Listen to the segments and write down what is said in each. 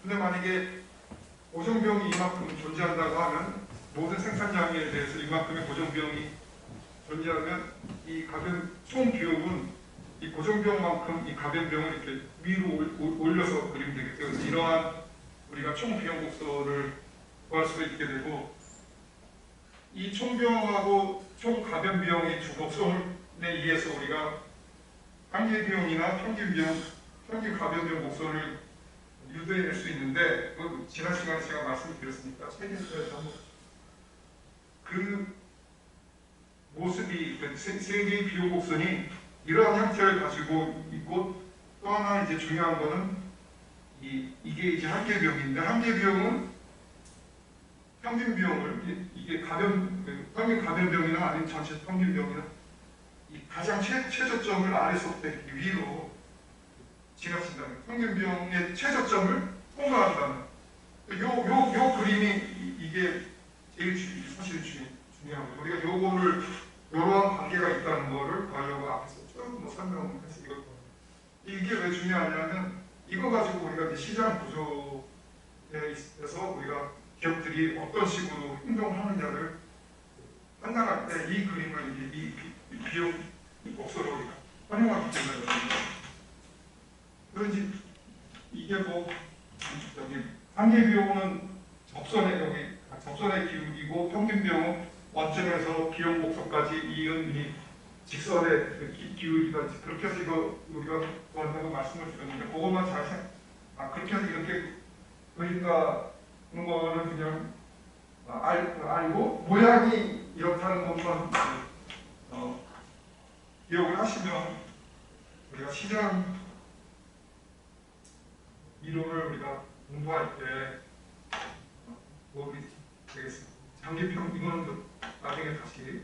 근데 만약에 고정비용이 이만큼 존재한다고 하면 모든 생산량에 대해서 이만큼의 고정비용이 존재하면 이 총 비용은 이 고정비용만큼 이 가변비용을 이렇게 위로 올려서 그리면 되겠죠. 그래서 이러한 우리가 총 비용 곡선을 구할 수가 있게 되고, 이 총 비용하고 총 가변 비용의 두 곡선에 의해서 우리가 한계 비용이나 평균 비용, 평균 가변 비용 곡선을 유도해낼 수 있는데, 지난 시간에 제가 말씀드렸으니까 책에서 그 모습이 세 개의 비용 곡선이 이러한 형태를 가지고 있고, 또 하나 이제 중요한 거는 이게 이제 한계 비용인데, 한계 비용은 평균 비용을 이게 평균 가변 비용이나 아니면 전체 평균 비용이나 이 가장 최저점을 아래서부터 위로 지나친다는, 평균 비용의 최저점을 통과한다는 요 그림이 이게 제일 사실 중요한 거예요. 우리가 요거를 요러한 관계가 있다는 거를 가려고 앞에서 쭉 설명해서 이게 왜 중요하냐면, 이거 가지고 우리가 이제 시장 구조에서 우리가 기업들이 어떤 식으로 행동하느냐를 판단할 때 이 그림을 이 비용 곡선으로 우리가 활용하기 때문에, 그런지 이게 여기 한계 비용은 접선의 기울기고, 평균 비용은 원점에서 비용 곡선까지 이은 이 직선의 기울기가, 그렇게 해서 이거 우리가 원하는 말씀을 드렸는데, 그것만 그렇게 해서 이렇게 그린다는 거는 그냥 알고 모양이 이렇다는 것만 기억을 하시면 우리가 시장 이론을 우리가 공부할 때 도움이 되겠습니다. 장기평 이거는 나중에 다시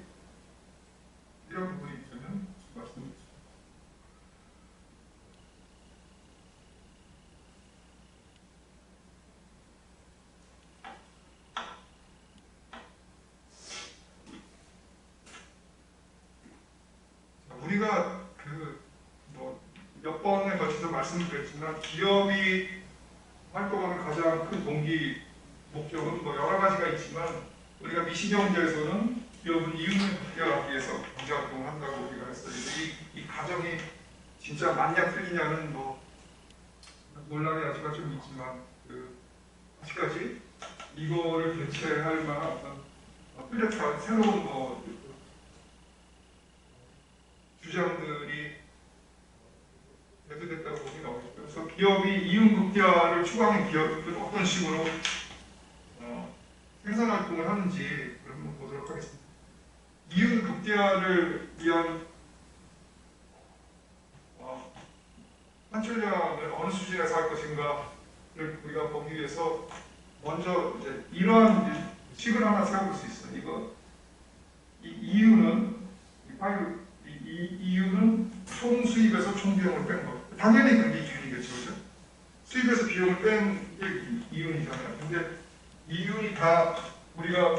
이런 부분이 있으면 말씀드리겠습니다. 우리가 몇 번에 걸쳐서 말씀드렸지만, 기업이 활동하는 가장 큰 동기 목적은 여러 가지가 있지만, 우리가 미시경제에서는 기업은 이윤을 극대화하기 위해서 경제활동을 한다고 우리가 했어요. 이 가정이 진짜 맞냐 틀리냐는 논란이 아직까지 좀 있지만, 아직까지 이거를 대체할 만한 어떤 뚜렷한 새로운 주장들이 대두됐다고 보기는 어렵죠. 그래서 기업이 이윤 극대화를 추구하는 기업은 어떤 식으로 생산활동을 하는지 한번 보도록 하겠습니다. 이윤 극대화를 위한 판출량을 어느 수준에서 할 것인가를 우리가 보기 위해서 먼저 이제 이러한 식을 하나 세워볼 수 있어요. 이윤은 총 수입에서 총 비용을 뺀 거. 당연히 그게 이윤이겠죠, 그죠? 수입에서 비용을 뺀 게 이윤이잖아요. 근데 이윤이 다 우리가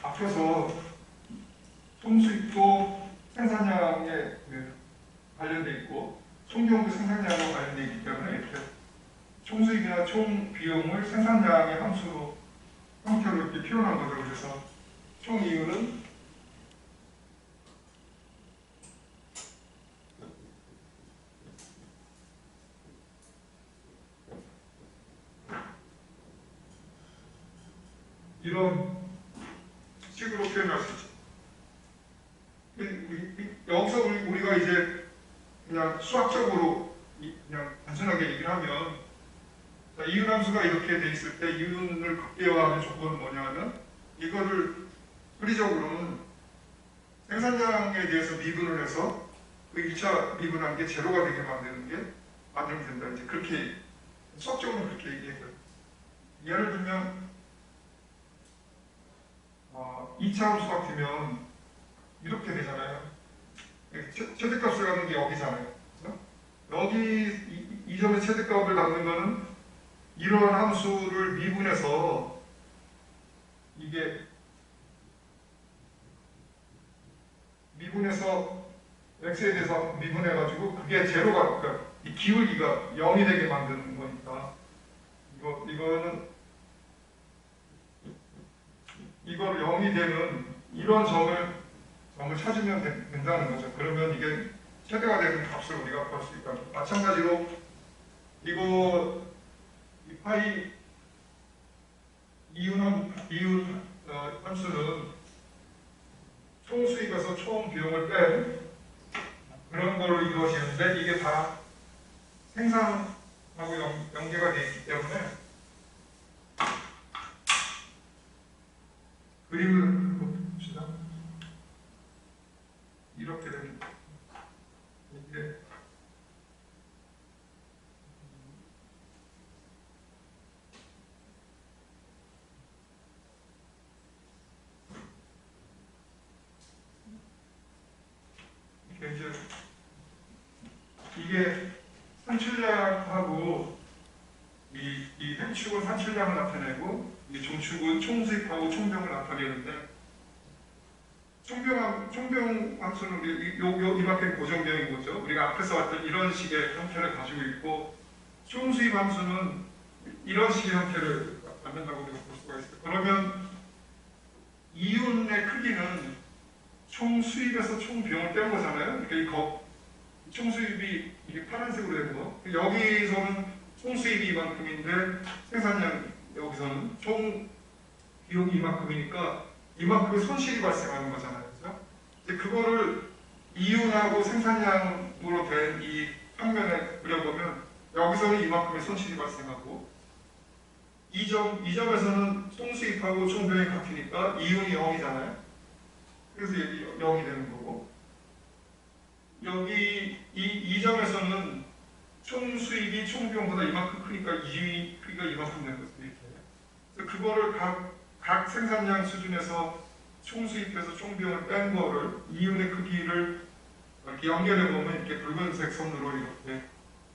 앞에서 총 수입도 생산량에 관련돼 있고, 총 비용도 생산량과 관련돼 있기 때문에 이렇게 총 수입이나 총 비용을 생산량의 함수로 형태로 이렇게 표현한 거죠. 그래서 총 이윤은 이런 식으로 표현할 수 있죠. 여기서 우리가 이제 그냥 수학적으로 그냥 단순하게 얘기를 하면, 이윤 함수가 이렇게 돼 있을 때 이윤을 극대화하는 조건은 뭐냐면, 이거를 논리적으로는 생산량에 대해서 미분을 해서 그 1차 미분한 게 제로가 되게 만들면 된다. 이제 그렇게 수학적으로 그렇게 얘기해요. 예를 들면 2차 함수 같으면 이렇게 되잖아요. 최대값을 갖는 게 여기잖아요. 그렇죠? 여기 이 점의 최대값을 갖는 거는 이러한 함수를 미분해서 이게 x에 대해서 미분해가지고 그게 제로가, 그러니까 이 기울기가 0이 되게 만드는 거니까, 이거 이거를 0이 되는 이런 점을 찾으면 된다는 거죠. 그러면 이게 최대가 되는 값을 우리가 구할 수 있다. 마찬가지로 이거 이 파이 이윤 함수는 총 수입에서 총 비용을 뺀 그런 걸로 이루어지는데 이게 다 생산하고 연계가 되어 있기 때문에 그림을 봅시다. 이렇게 됩니다. 이게 이게 산출량하고 이 행축은 산출량을 나타내고 이 종축은 총수입하고 총병을 나타내는데 총병 함수는 이만큼 고정되어 있는 거죠. 우리가 앞에서 봤던 이런 식의 형태를 가지고 있고 총수입 함수는 이런 식의 형태를 갖는다고 우리가 볼 수가 있어요. 그러면 이윤의 크기는 총수입에서 총비용을 뺀 거잖아요. 그러니까 총수입이 이게 파란색으로 되는 거. 여기서는 총수입이 이만큼인데 생산량 여기서는 총비용이 이만큼이니까 이만큼의 손실이 발생하는 거잖아요. 그렇죠? 이제 그거를 이윤하고 생산량으로 된 이 평면에 그려보면 여기서는 이만큼의 손실이 발생하고 이 점에서는 총수입하고 총비용이 같으니까 이윤이 0이잖아요. 그래서 여기 0이 되는 거고 여기 이 점에서는 총수입이 총비용보다 이만큼 크니까 이윤이 크기가 이만큼 되는 거죠. 이렇게. 그래서 그거를 각 생산량 수준에서 총수입해서 총비용을 뺀 거를 이윤의 크기를 이렇게 연결해 보면 이렇게 붉은색 선으로 이렇게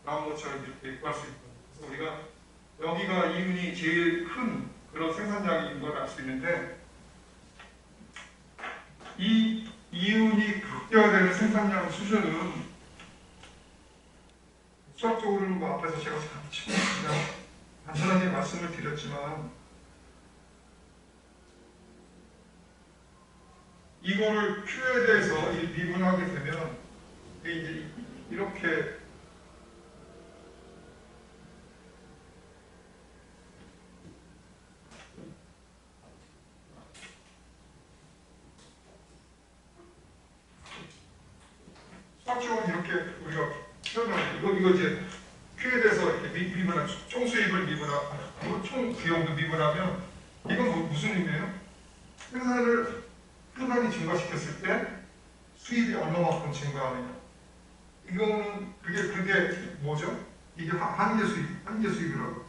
나온 것처럼 이렇게 구할 수 있거든요. 그래서 우리가 여기가 이윤이 제일 큰 그런 생산량인 걸 알 수 있는데 이 이윤이 극대화되는 생산량 수준은 수학적으로는 뭐 앞에서 제가 그냥 간단하게 말씀을 드렸지만 이거를 Q에 대해서 미분하게 되면 이제 이렇게 수학적으로 이렇게 우리가 표현하는 이거 이제 Q에 대해서 이렇게 미분한 총수입을 미분하고 총비용도 미분하면 이건 무슨 의미예요? 생산을 한 단위 증가시켰을 때 수입이 얼마만큼 증가하느냐. 이거는 그게 뭐죠? 이게 한계 수입이라고 하죠.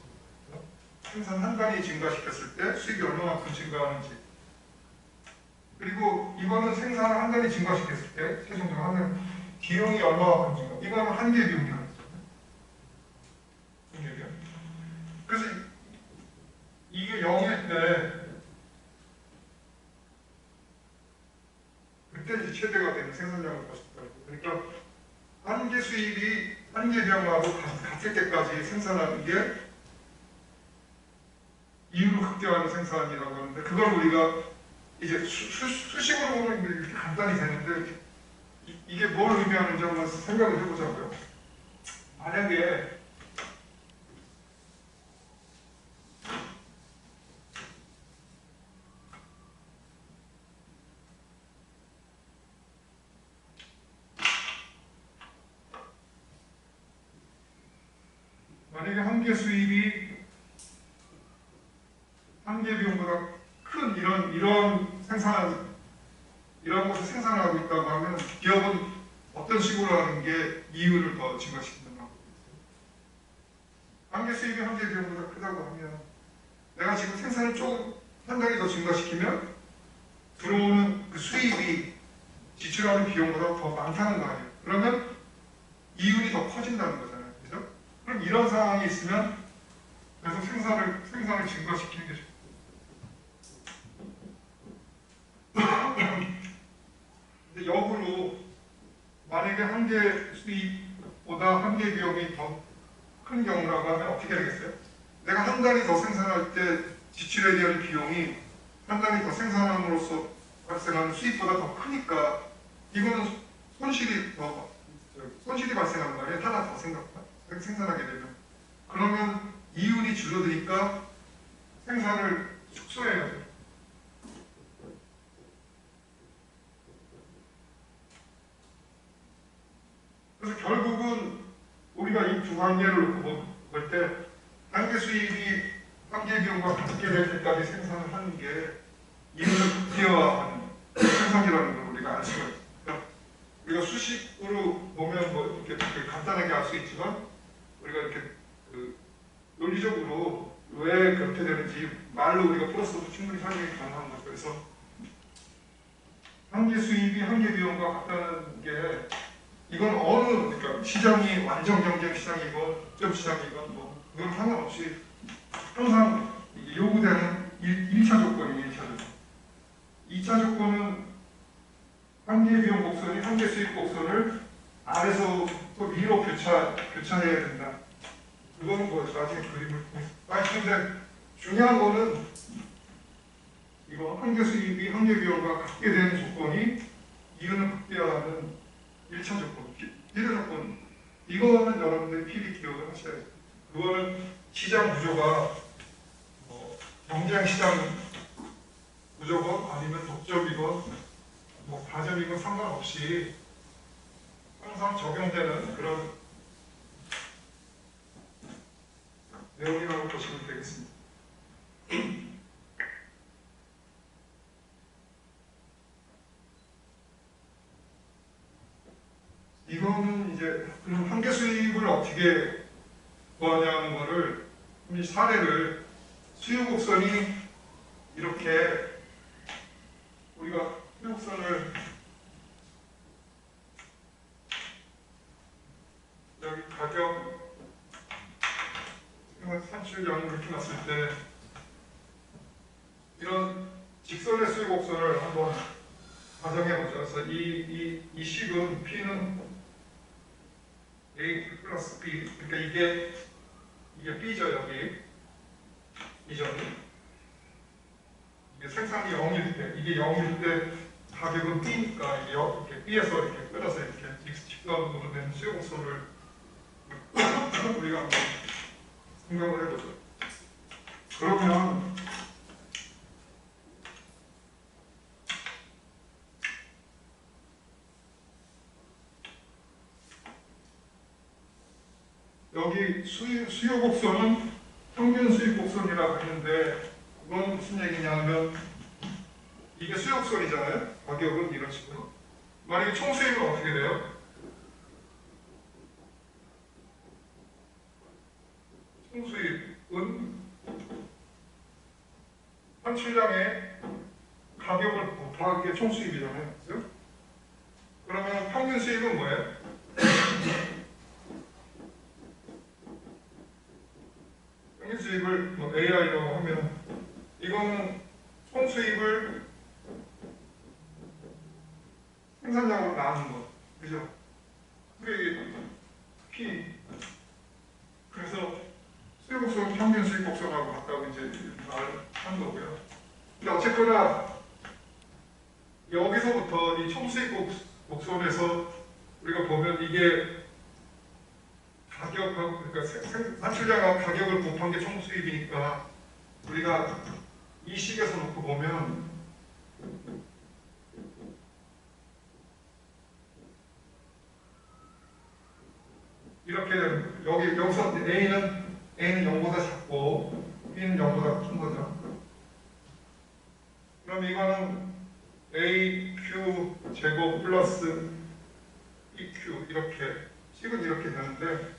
생산 한 단위 증가시켰을 때 수입이 얼마만큼 증가하는지. 그리고 이거는 생산 한 단위 증가시켰을 때 최종적으로 하는 비용이 얼마만큼 증가. 이거는 한계 비용이라고 하죠. 한계 비용. 그래서 이게 0일 때 그때 이제 최대가 되는 생산량을 가졌다고. 그러니까 한계 수입이 한계 비용하고 같을 때까지 생산하는 게 이윤을 극대화하는 생산이라고 하는데 그걸 우리가 이제 수식으로 보면 이렇게 간단히 되는데 이게 뭘 의미하는지 한번 생각을 해보자고요. 만약에 한계 수입이 한계 비용보다 큰 이런 곳을 생산하고 있다고 하면 기업은 어떤 식으로 하는 게 이윤을 더 증가시키는 방법이 있어요. 한계 수입이 한계 비용보다 크다고 하면 내가 지금 생산을 조금 한 단위 더 증가시키면 들어오는 그 수입이 지출하는 비용보다 더 많다는 거 아니에요. 그러면 이윤이 더 커진다는 거잖아요. 그죠? 그럼 이런 상황이 있으면 그래서 생산을 증가시키는 게 좋고 근데 역으로 만약에 한계 수입보다 한계 비용이 더 큰 경우라고 하면 어떻게 되겠어요? 내가 한 단위 더 생산할 때 지출에 대한 비용이 한 단위 더 생산함으로써 발생하는 수입보다 더 크니까 이거는 손실이 발생하는 말이에요. 하나 더 생산하게 되면. 그러면 이윤이 줄어드니까 생산을 축소해야 돼요. 그래서 결국은 우리가 이 두 관계를 놓고 볼 때 단계 수입이 단계 비용과 같게 될 때까지 생산을 하는 게 이윤을 극대화하는 생산이라는 걸 우리가 알 수가 있습니다. 우리가 수식으로 보면 뭐 이렇게 간단하게 알 수 있지만 우리가 이렇게 논리적으로 왜 그렇게 되는지 말로 우리가 풀어서도 충분히 설명이 가능한 거죠. 그래서 한계 수입이 한계 비용과 같다는 게 이건 그러니까 시장이 완전 경쟁 시장이건 점 시장이건 뭐 그건 상관없이 항상 요구되는 1차 조건이에요. 1차 조건. 2차 조건은 한계 비용 곡선이 한계 수입 곡선을 아래서부터 위로 교차해야 된다. 그거는 뭐 나중에 그림을 통해서. 근데 중요한 거는 이거 한계 수입이 한계 비용과 같게 되는 조건이 이윤을 극대화하는 1차 조건, 비례 조건. 이거는 여러분들이 필히 기억을 하셔야 돼요. 그거는 시장 구조가 경쟁 시장 구조건 아니면 독점이건 뭐 가점이건 상관없이 항상 적용되는 그런 내용이라고 보시면 되겠습니다. 이거는 이제 그럼 한계 수입을 어떻게 구하냐는 거를 이 사례를 수요 곡선이 이렇게 우리가 수요 곡선을 여기 가격 산출량을 이렇게 놨을 때 이런 직선의 수요 곡선을 한번 가정해보죠. 그래서 이 식은 P는 A 플러스 B, 그러니까 이게 B죠. 여기 이 점이 이게 생산이 0일 때, 이게 0일 때 가격은 B니까 이게 이렇게 B에서 이렇게 끌어서 이렇게 직선으로 된 수요 곡선을 우리가 한번 생각을 해보죠. 그러면 여기 수요 곡선은 평균 수익 곡선이라고 했는데 그건 무슨 얘기냐면 이게 수요 곡선이잖아요. 가격은 이런 식으로. 만약에 총수익은 어떻게 돼요? 총수익은 산출량의 가격을 곱하는 게 총수익이잖아요. 그렇죠? 그러면 평균 수익은 뭐예요? 평균 수익을 뭐 AI라고 하면 이거는 총 수익을 생산량으로 나누는 거. 그죠? 그게 P. 그래서 수요 곡선 평균 수익 곡선하고 같다고 이제 말한 거고요. 근데 어쨌거나 여기서부터 이 총수익 곡선에서 우리가 보면 이게 가격하고 그러니까 산출량하고 가격을 곱한 게 총수익이니까 우리가 이 식에서 놓고 보면 이렇게 되는 거예요. 여기서 A는 0보다 작고 B는 0보다 큰 거죠. 그럼 이거는 AQ 제곱 플러스 EQ 이렇게 식은 이렇게 되는데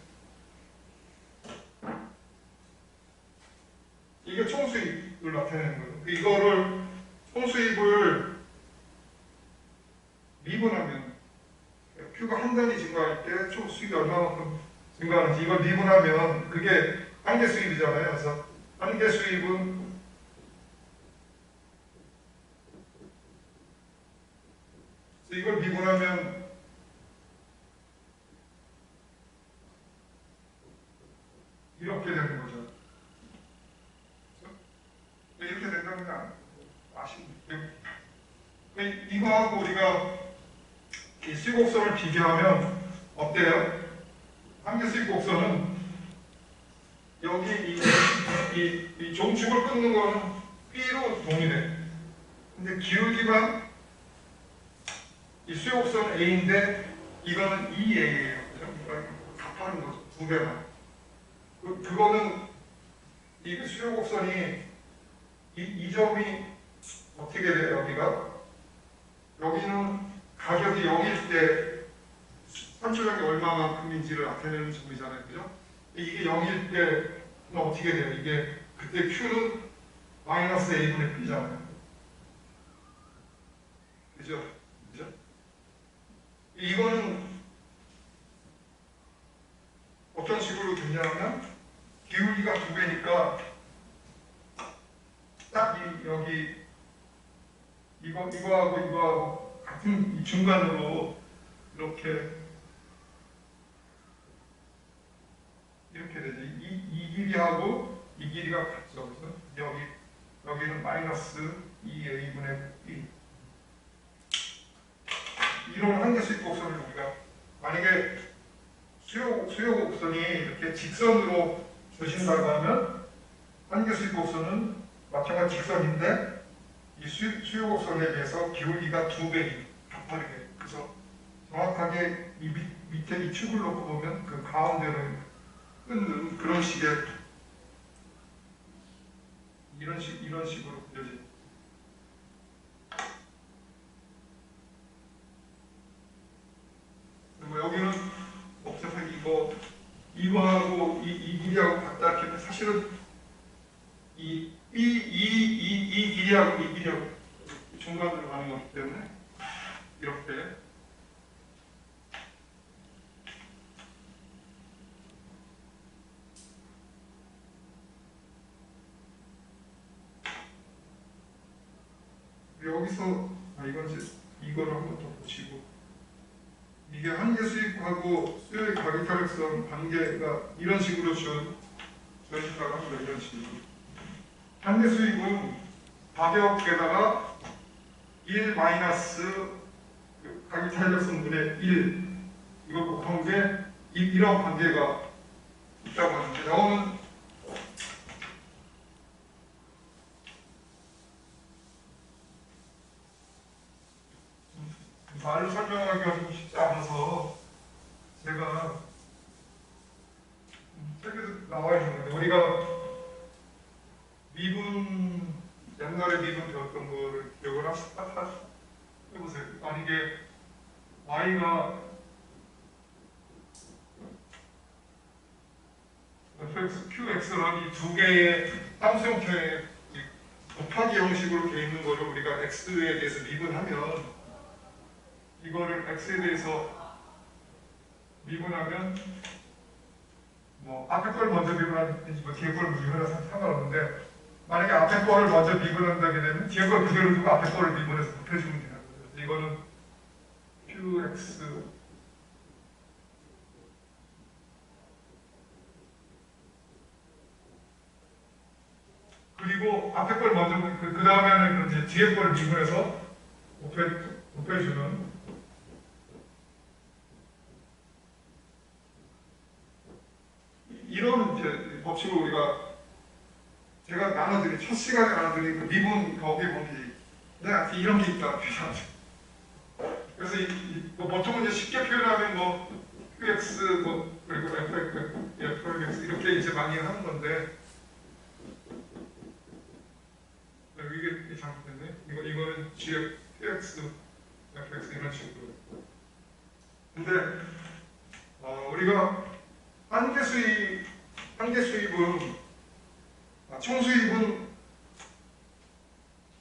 이게 총수입을 나타내는 거예요. 이거를 총수입을 미분하면 Q가 한 단위 증가할 때 총수입이 얼마만큼 증가하는지 이걸 미분하면 그게 한계 수입이잖아요. 그래서 한계 수입은 이걸 미분하면 이렇게 되는 거죠. 이거하고 우리가 이 수직곡선을 비교하면 어때요? 한계 수직곡선은 여기 이 종축을 끊는 거는 B로 동일해. 근데 기울기가 이 수직곡선 A인데 이거는 2A예요. 값하는 거죠. 2배만. 그거는 이 수직곡선이 이 점이 어떻게 돼요? 여기는 가격이 0일 때 산출량이 얼마만큼인지를 나타내는 점이잖아요. 그죠? 이게 0일 때는 어떻게 돼요? 이게 그때 Q는 마이너스 A분의 B잖아요. 그죠? 그죠? 이거는 어떤 식으로 되냐면 기울기가 2배니까 딱 여기 이거하고 같은 이 중간으로 이렇게 되죠. 이 길이하고 이 길이가 같죠. 그래서 여기는 마이너스 2a분의 b. 이런 한계 수직곡선을 우리가 만약에 수요곡선이 이렇게 직선으로 주신다고 하면 한계 수직곡선은 마찬가지 직선인데 이 수요곡선에 비해서 기울기가 2배 가파르게. 그래서 정확하게 이 밑에 이 축을 놓고 보면 그 가운데를 끊는 그런 식의 이런 식으로 그려져요. 뭐 여기는 어차피 이거하고 이 길이하고 같다 이렇게 사실은 이 길이하고 이 길이하고 중간으로 가는 거기 때문에 이렇게 여기서 이거를 한번 더 보시고 이게 한계 수익하고 수요의 가격 탄력성 관계가 이런 식으로 주어진다고 합니다. 이런 식으로 한계 수익은 가격에다가 1 마이너스 가격 탄력성분의 1 이걸 곱한 게 이런 관계가 있다고 하는데 나오는 말을 설명하기가 좀 쉽지 않아서 제가 책에도 나와 있는 건데 우리가 옛날에 미분 배웠던 거를 기억을 해보세요. 만약에 y가 fx, qx라는 이 두 개의 함수 형태의 곱하기 형식으로 되어 있는 거를 우리가 x에 대해서 미분하면 이거를 x에 대해서 미분하면 뭐 앞에 걸 먼저 미분하든지 뭐 뒤에 걸 미분해서 상관없는데 만약에 앞에 거를 먼저 미분한다게 되면 뒤에 걸 그대로 두고 앞에 거를 미분해서 곱해주면 되는 거예요. 이거는 qx 그리고 앞에 걸 먼저 그 다음에는 이제 뒤에 거를 미분해서 곱해주는 이런 이제 법칙을 우리가 제가 나눠드린 첫 시간에 나눠드린 그 미분 거기에 보면 이런 게 있다. 그래서 뭐 보통은 이제 쉽게 표현하면 뭐 qx 그리고 fx 이렇게 이제 많이 하는 건데 이게 잘못됐네. 이거는 gx, fx 이런 식으로. 근데 우리가 한계 수입은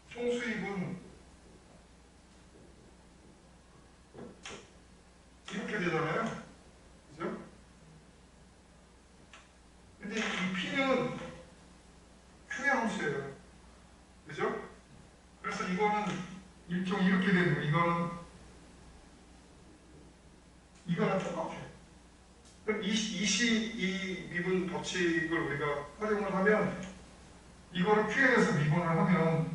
총수입은 이렇게 되잖아요. 그죠? 근데 이 P는 Q의 함수예요. 그죠? 그래서 이거는 일종의 이렇게 되는 거예요. 이거는 똑같아. 그럼 이 미분 법칙을 우리가 활용을 하면 이거를 Q에 대해서 미분을 하면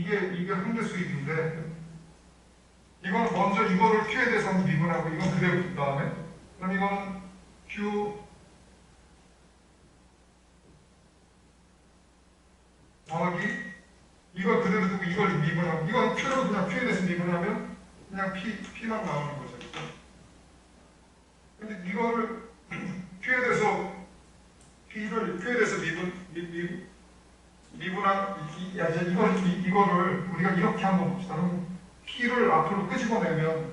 이게 한계 수입인데 이건 먼저 이거를 Q에 대해서 미분하고 이건 그대로 둔 다음에 그럼 이거는 Q 더하기 이걸 그대로 두고 이걸 미분하면 이건 Q로 그냥 Q에 대해서 미분하면 그냥 P만 나오는 거죠. 근데 이거를 Q에 대해서 이거를 우리가 이렇게 한번 봅시다. 그럼 P를 앞으로 끄집어내면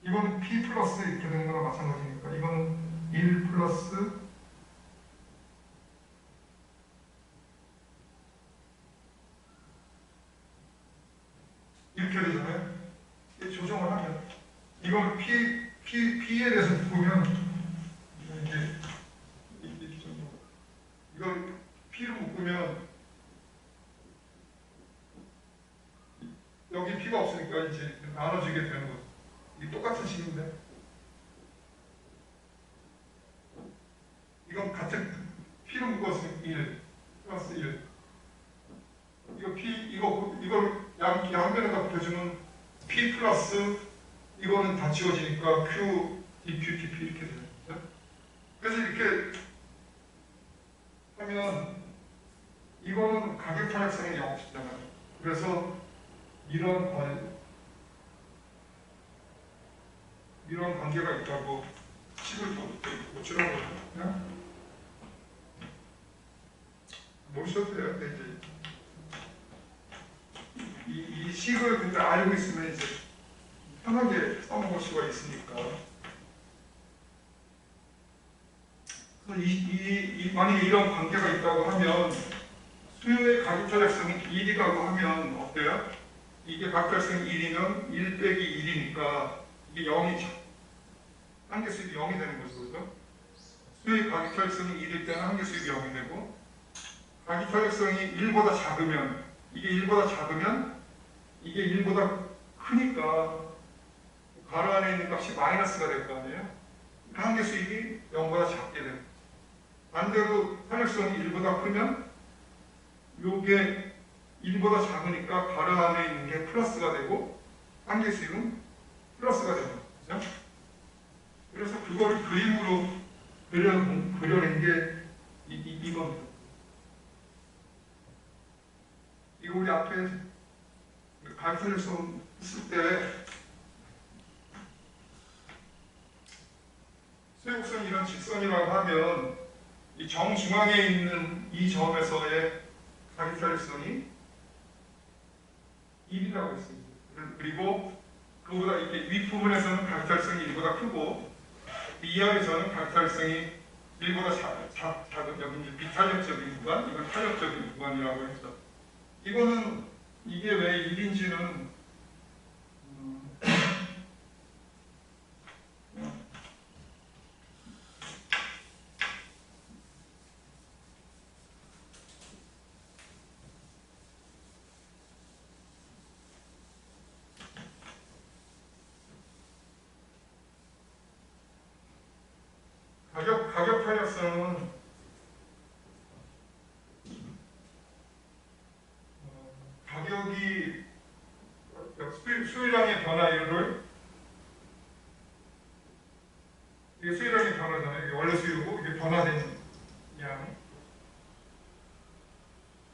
이건 P 플러스 이렇게 되는 거랑 마찬가지니까 이거는 1 플러스 이렇게 되잖아요. 조정을 하면 이걸 P에 대해서 보면 이걸 P로 묶으면 여기 P가 없으니까 이제 나눠지게 되는 거죠. 이게 똑같은 식인데 이건 같은 P로 묶었으니까 1 플러스 1 이걸 양변에다 붙여주면 P 플러스 이거는 다 지워지니까 Q, DQ, DP 이렇게 되는 거죠. 그래서 이렇게 하면 이거는 가격 탄력성의 영역이잖아요. 그래서 이런 관계가 있다고 식을 고치라고 그냥 모르셔도 돼요. 이제 이 식을 근데 알고 있으면 이제 편하게 써먹을 수가 있으니까. 그래서 만약에 이런 관계가 있다고 하면 수요의 가격 탄력성이 1이라고 하면 어때요? 이게 가격 탄력성이 1이면 1 빼기 1이니까 이게 0이죠. 한계 수입이 0이 되는 거죠. 그죠? 수요의 가격 탄력성이 1일 때는 한계 수입이 0이 되고 가격 탄력성이 1보다 작으면 이게 1보다 작으면 이게 1보다 크니까 가로 안에 있는 값이 마이너스가 될 거 아니에요? 한계 수입이 0보다 작게 됩니다. 반대로 탄력성이 1보다 크면 이게 1보다 작으니까 가로 안에 있는 게 플러스가 되고 한계 수입은 플러스가 되는 거죠. 그래서 그거를 그림으로 그려낸 게 이겁니다. 이거 우리 앞에 가격탄력성 쓸 때 수요곡선이 이런 직선이라고 하면 이 정중앙에 있는 이 점에서의 가격탄력성이 1이라고 했습니다. 그리고 그보다 이렇게 윗부분에서는 가격탄력성이 1보다 크고 이하에서는 가격탄력성이 1보다 작은 여기 이제 비탄력적인 구간, 이건 탄력적인 구간이라고 했죠. 이거는 이게 왜 1인지는 가격 탄력성은 가격이 수요량의 변화율을 이게 수요량의 변화잖아요. 이게 원래 수요고 이게 변화된 양.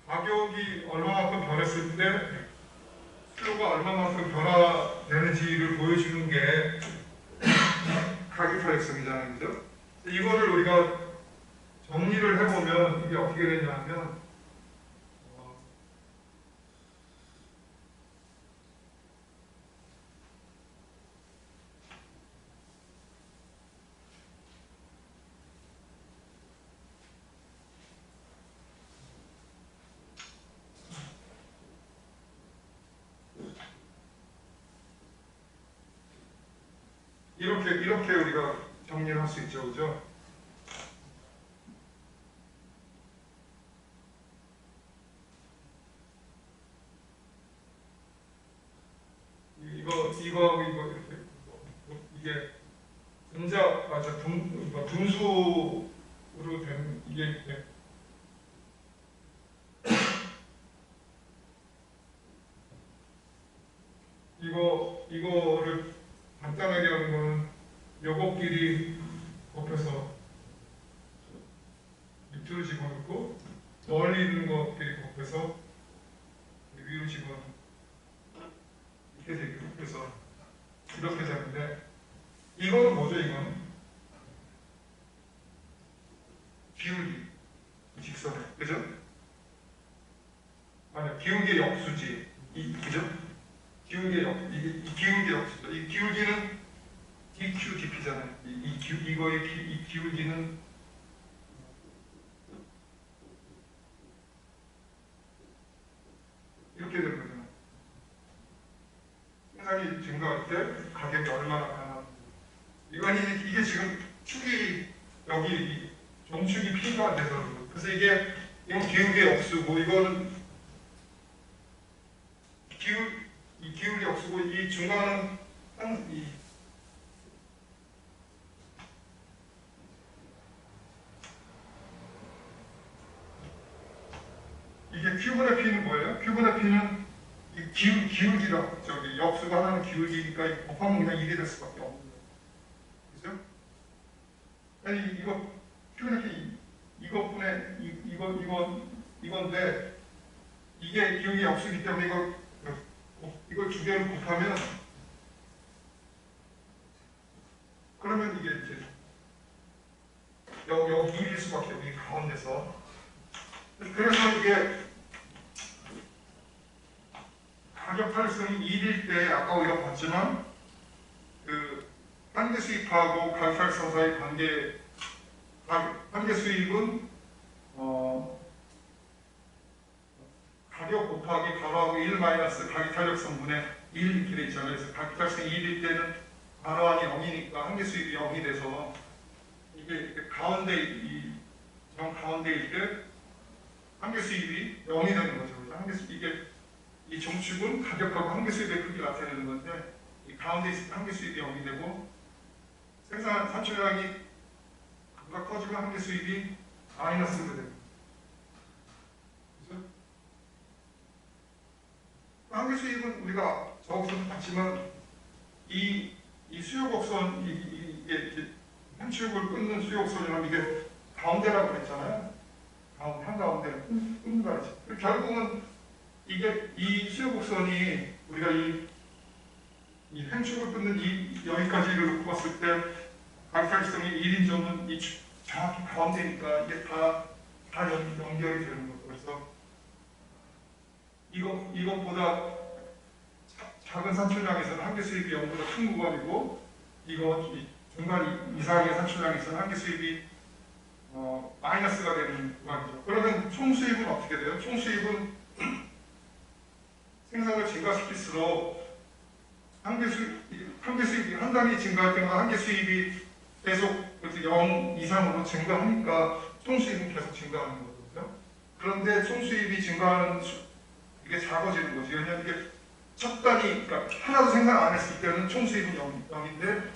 가격이 얼마만큼 변했을 때 수요가 얼마만큼 변화되는지를 보여주는 게 가격 탄력성이잖아요. 그죠? 이거를 우리가 정리를 해보면 이게 어떻게 되냐면 이렇게 우리가 정리를 할 수 있죠. 그죠? 이거 이렇게 이게 분수로 된 이게 요것끼리 곱해서 밑으로 집어넣고 멀리 있는 것끼리 곱해서 위로 집어넣고 이렇게 되고 그래서 이렇게 되는데 이거는 뭐죠? 이거는 기울기 직선에 그죠? 아니 기울기의 역수지 그죠? 기울기의 이 기울기의 역수죠. 이 기울기는 dq dp잖아요. 이 기울기는 이렇게 되는 거잖아요. 생산이 증가할 때 가격이 얼마나 변하는지. 이게 지금 축이 여기 종축이 P가 돼서 그래서 이건 기울기의 역수고 이거는 이 기울기 역수고 이 중간은 이게 Q분의 P는 뭐예요? Q분의 P는 이 기울기가 저기 역수가 하나는 기울기니까 곱하면 그냥 이게 될 수밖에 없는 거예요. 그죠? 아니 이거 Q분의 P 이것분의 이건데 이게 기울기 역수이기 때문에 이걸 두 개를 곱하면 그러면 이게 이제 여기 1일 수밖에 여기 가운데서 그래서 이게 가격 탄력성이 1일 때 아까 우리가 봤지만 그 한계 수입하고 가격 탄력성 사이 한계 수입은 가격 곱하기 가로하고 1 마이너스 가격 탄력성분의 1 이렇게 돼 있잖아요. 그래서 가격 탄력성이 1일 때는 가로항이 0이니까 한계 수입이 0이 돼서 이게 가운데 정 가운데일 때 한계 수입이 0이 되는 거죠. 이게 이 종축은 가격하고 한계 수입의 크기 나타내는 건데 이 가운데 있을 때 한계 수입이 0이 되고 생산 산출량이 그보다 커지면 한계 수입이 마이너스가 됩니다. 그죠? 한계 수입은 우리가 저기서 봤지만 이 수요 곡선 이게 현축을 끊는 수요 곡선이라면 이게 가운데라고 그랬잖아요. 한가운데를 끊는 거지. 결국은 이 수요 곡선이 우리가 이 행축을 끊는 여기까지를 놓고 봤을 때 가격탄력성이 1인 점은 정확히 가운데니까 이게 다 연결이 되는 거죠. 그래서 이것보다 작은 산출량에서는 한계 수입이 0보다 큰 구간이고 중간 이상의 산출량에서는 한계 수입이 마이너스가 되는 구간이죠. 그러면 총 수입은 어떻게 돼요? 총 수입은 생산을 증가시킬수록 한계 수입이 한 단위 증가할 때마다 한계 수입이 계속 0 이상으로 증가하니까 총 수입은 계속 증가하는 거거든요. 그런데 총 수입이 증가하는 이게 작아지는 거죠. 왜냐하면 이게 첫 단위, 그러니까 하나도 생산 안 했을 때는 총 수입은 0인데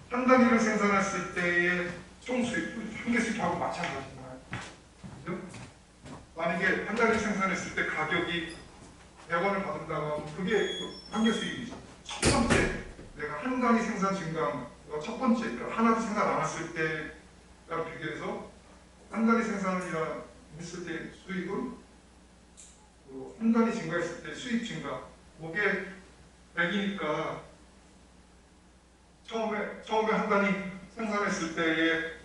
한 단위를 생산했을 때의 총 수입, 한계 수입하고 마찬가지잖아요. 그죠? 만약에 한 단위 생산했을 때 가격이 100원을 받는다고 하면 그게 한계 수입이죠. 첫 번째, 내가 한 단위 생산 증가한 첫 번째, 그러니까 하나도 생산 안 했을 때랑 비교해서 한 단위 생산이라 했을 때 수입은 한 단위 증가했을 때 수입 증가, 그게 100이니까 처음에 한 단위 생산했을 때의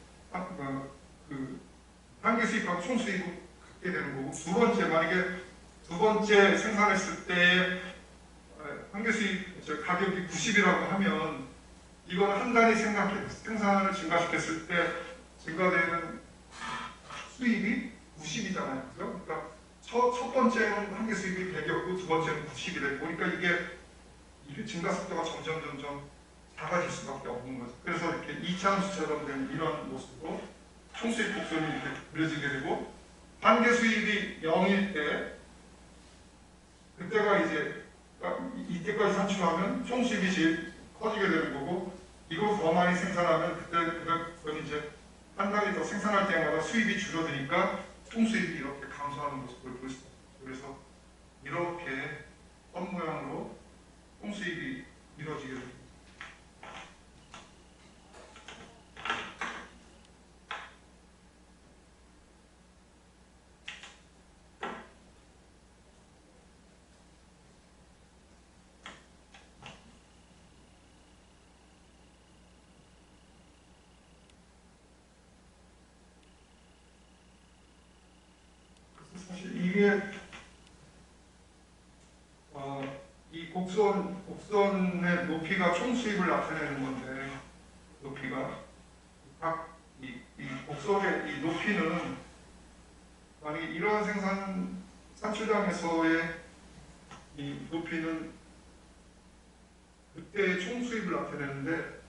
한계 수입하고 총 수입을 갖게 되는 거고, 두 번째, 만약에 두 번째 생산했을 때 한계 수입 가격이 90이라고 하면 이거는 한 단위 생산을 증가시켰을 때 증가되는 수입이 90이잖아요. 그죠? 그러니까 첫 번째는 한계 수입이 100이었고 두 번째는 90이 되고, 그러니까 이게 증가 속도가 점점 작아질 수밖에 없는 거죠. 그래서 이렇게 이차함수처럼 된 이런 모습으로 총수입 곡선이 이렇게 그려지게 되고, 한계 수입이 0일 때 그때가 이때까지 산출하면 총수입이 제일 커지게 되는 거고, 이거 더 많이 생산하면 그건 이제 한 달이 더 생산할 때마다 수입이 줄어드니까 총수입이 이렇게 감소하는 모습을 볼 수 있어요. 그래서 이렇게 선 모양으로 총수입이 이루어지게 됩니다. 이게 이 곡선의 높이가 총 수입을 나타내는 건데 높이가 이 곡선의 이 높이는 만약에 이러한 산출량에서의 이 높이는 그때의 총 수입을 나타내는데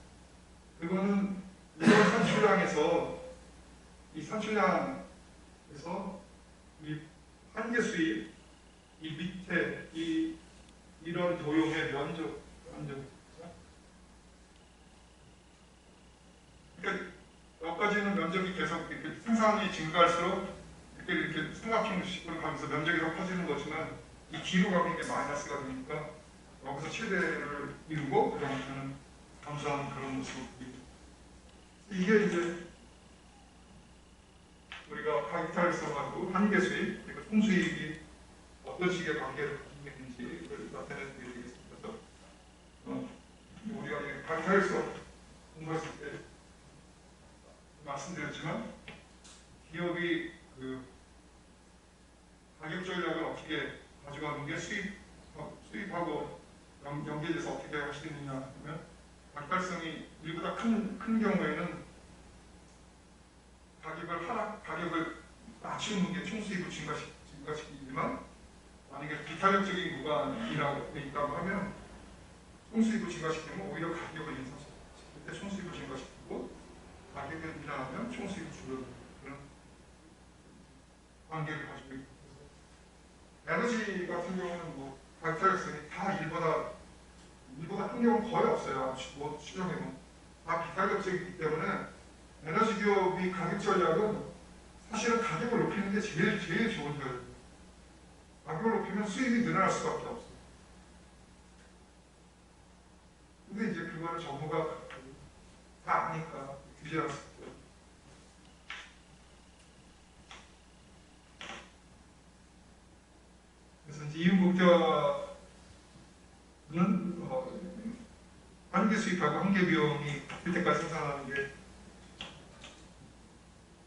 그거는 이런 산출량에서 이 산출량에서 이 한계 수입 이 밑에 이런 도형의 면적 그러니까 여기까지는 면적이 계속 이렇게 생산이 증가할수록 이렇게 삼각형식으로 가면서 면적이 더 커지는 거지만 이 뒤로 가는 게 마이너스가 되니까 여기서 최대를 이루고 그다음에는 감소하는 그런 모습입니다. 이게 이제 우리가 가격탈성하고 한계 수입 그리고 총수입이 어떤 식의 관계를 가지고 있는지를 나타내는 게 되겠습니다. 그래서 우리가 가격탈성 공부했을 때 말씀드렸지만 기업이 그 가격 전략을 어떻게 가져가는 게 수입하고 연계돼서 어떻게 할 수 있느냐 하면 가격성이 일보다 큰 경우에는 가격을 낮추는 게 총수입을 증가시키지만 만약에 비탄력적인 구간이라고 돼 있다고 하면 총수입을 증가시키면 오히려 가격을 인상시킬 때 총수입을 증가시키고 가격을 인하하면 총수입을 줄여드는 그런 관계를 가지고 있고 에너지 같은 경우는 뭐 가격성이 다 일보다 큰 경우는 거의 없어요. 뭐 추정해도 다 비탄력적이기 때문에 에너지 기업이 가격 전략은 사실은 가격을 높이는 게 제일 좋은 거예요. 가격을 높이면 수익이 늘어날 수밖에 없어요. 근데 이제 그거를 정부가 다 아니까 규제할 수 있고요. 그래서 이제 이윤국가는 한계 수입하고 한계 비용이 같을 때까지 생산하는 게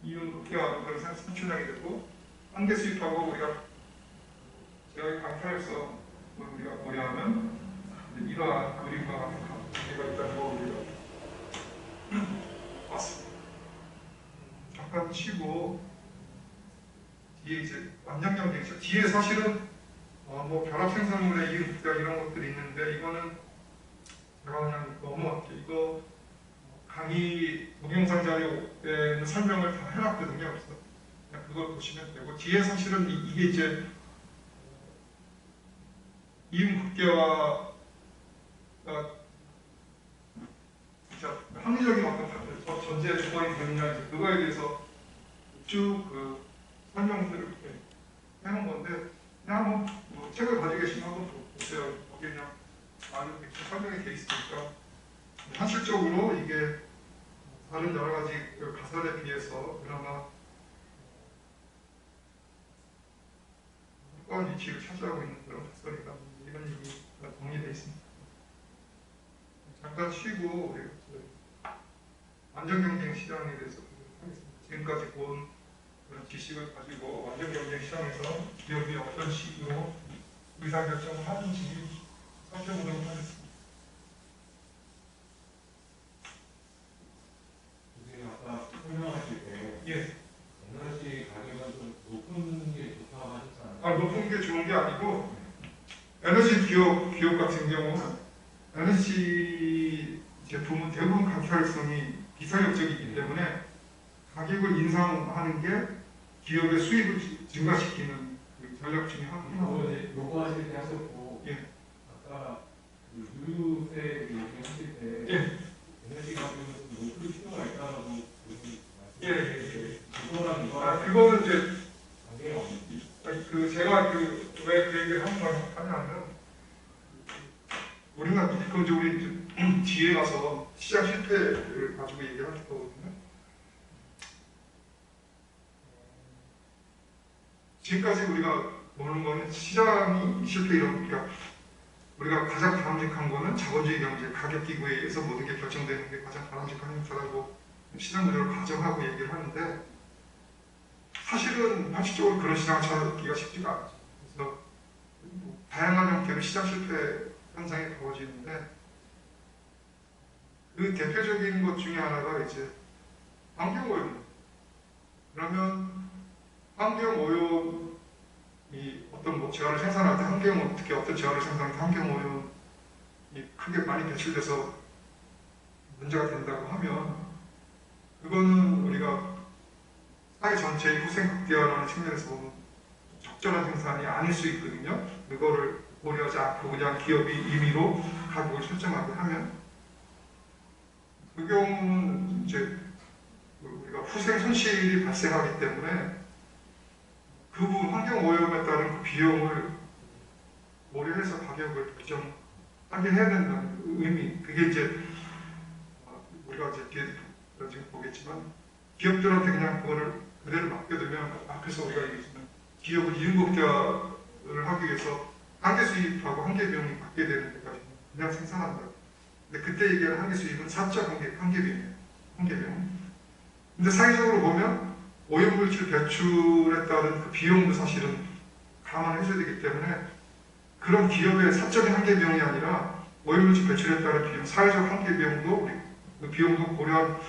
이윤국가하고 그런 산출량이 되고 한계 수입하고 우리가 제가 강탈해서 우리가 뭐냐면 이러한 그림과 같은 관계가 있다는 거 우리가 봤습니다. 잠깐 쉬고 뒤에 이제 완전 경쟁이죠. 뒤에 사실은 뭐 결합 생산물의 이윤국가 이런 것들이 있는데 이거는 제가 그냥 넘어갈게요. 이거 강의 동영상 자료에는 설명을 다 해놨거든요. 그래서 그냥 그걸 보시면 되고 뒤에 사실은 이게 이제 이윤국가와 진짜 합리적인 어떤 전제 조건이 되느냐 그거에 대해서 쭉 그 설명들을 이렇게 해놓은 건데 그냥 뭐 책을 가지고 계시면 한번 보세요. 거기 그냥 많은 설명이 돼 있으니까 현실적으로 이게 다른 여러 가지 가설에 비해서 그나마 확고한 위치를 차지하고 있는 그런 가설이다. 이런 얘기가 정리되어 있습니다. 잠깐 쉬고 우리 완전경쟁 시장에 대해서 하겠습니다. 지금까지 본 그런 지식을 가지고 완전경쟁 시장에서 기업이 어떤 식으로 의사결정을 하는지 살펴보도록 하겠습니다. 선생님 아까 설명하실 때 예. 에너지 가격은 좀 높은 게 좋다고 하셨잖아요. 높은 게 좋은 게 아니고 에너지 기업 같은 경우는 에너지 제품은 대부분 가격성이 비탄력적이기 때문에 가격을 인상하는 게 기업의 수익을 증가시키는 그 전략 중에 하나입니다. 요거 하실 때 하셨고 예. 아까 유류세 얘기하실 때 예. 에너지 가격은 좀 높을 필요가 있다고 예. 그거랑 이거랑 그거는 이제 관계가 없는지. 제가 왜 그 얘기를 하냐면 우리가 우리 뒤에 가서 시장 실패를 가지고 얘기를 할 거거든요. 지금까지 우리가 보는 거는 시장이 실패 이런 그러니까 우리가 가장 바람직한 거는 자본주의 경제 가격기구에 의해서 모든 게 결정되는 게 가장 바람직한 형태라고 시장 구조를 가정하고 얘기를 하는데 사실은 형식적으로 그런 시장을 찾기가 쉽지가 않죠. 그래서 다양한 형태로 시장 실패 현상이 벌어지는데 그 대표적인 것 중에 하나가 이제 환경오염. 그러면 환경오염이 어떤 뭐 재화를 생산할 때 환경 특히 어떤 재화를 생산할 때 환경오염이 크게 많이 배출돼서 문제가 된다고 하면 그거는 우리가 사회 전체의 후생 극대화라는 측면에서 보면 적절한 생산이 아닐 수 있거든요. 그거를 고려하지 않고 그냥 기업이 임의로 가격을 설정하게 하면 그 경우는 이제 우리가 후생 손실이 발생하기 때문에 그 부분 환경 오염에 따른 그 비용을 고려해서 가격을 결정하게 해야 된다는 의미. 그게 이제 우리가 이제 뒤에 지금 보겠지만 기업들한테 그냥 그거를 그대로 맡겨두면 앞에서 우리가 얘기했지만 기업은 이윤극대화를 하기 위해서 한계 수입하고 한계 비용이 받게 되는 데까지 그냥 생산한다. 근데 그때 얘기하는 한계 수입은 사적 한계 비용이에요. 한계 비용. 근데 사회적으로 보면 오염물질 배출에 따른 그 비용도 사실은 감안해줘야 되기 때문에 그런 기업의 사적인 한계 비용이 아니라 오염물질 배출에 따른 비용, 사회적 한계 비용도 우리 그 비용도 고려한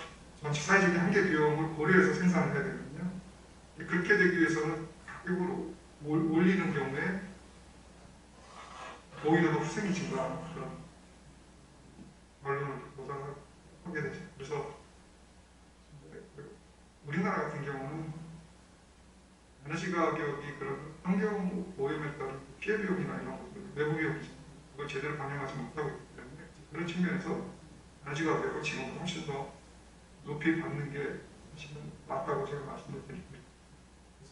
전체 사회적인 한계 비용을 고려해서 생산을 해야 되거든요. 그렇게 되기 위해서는 가격으로 올리는 경우에 오히려 더 후생이 증가하는 그런 결론을 하게 되죠. 그래서 우리나라 같은 경우는 에너지 가격이 그런 환경 오염에 따른 피해 비용이나 이런 것들, 내부 비용이죠. 그걸 제대로 반영하지 못하고 있기 때문에 그런 측면에서 에너지 가격을 지금 훨씬 더 높이 받는 게 사실은 맞다고 제가 말씀을 드립니다.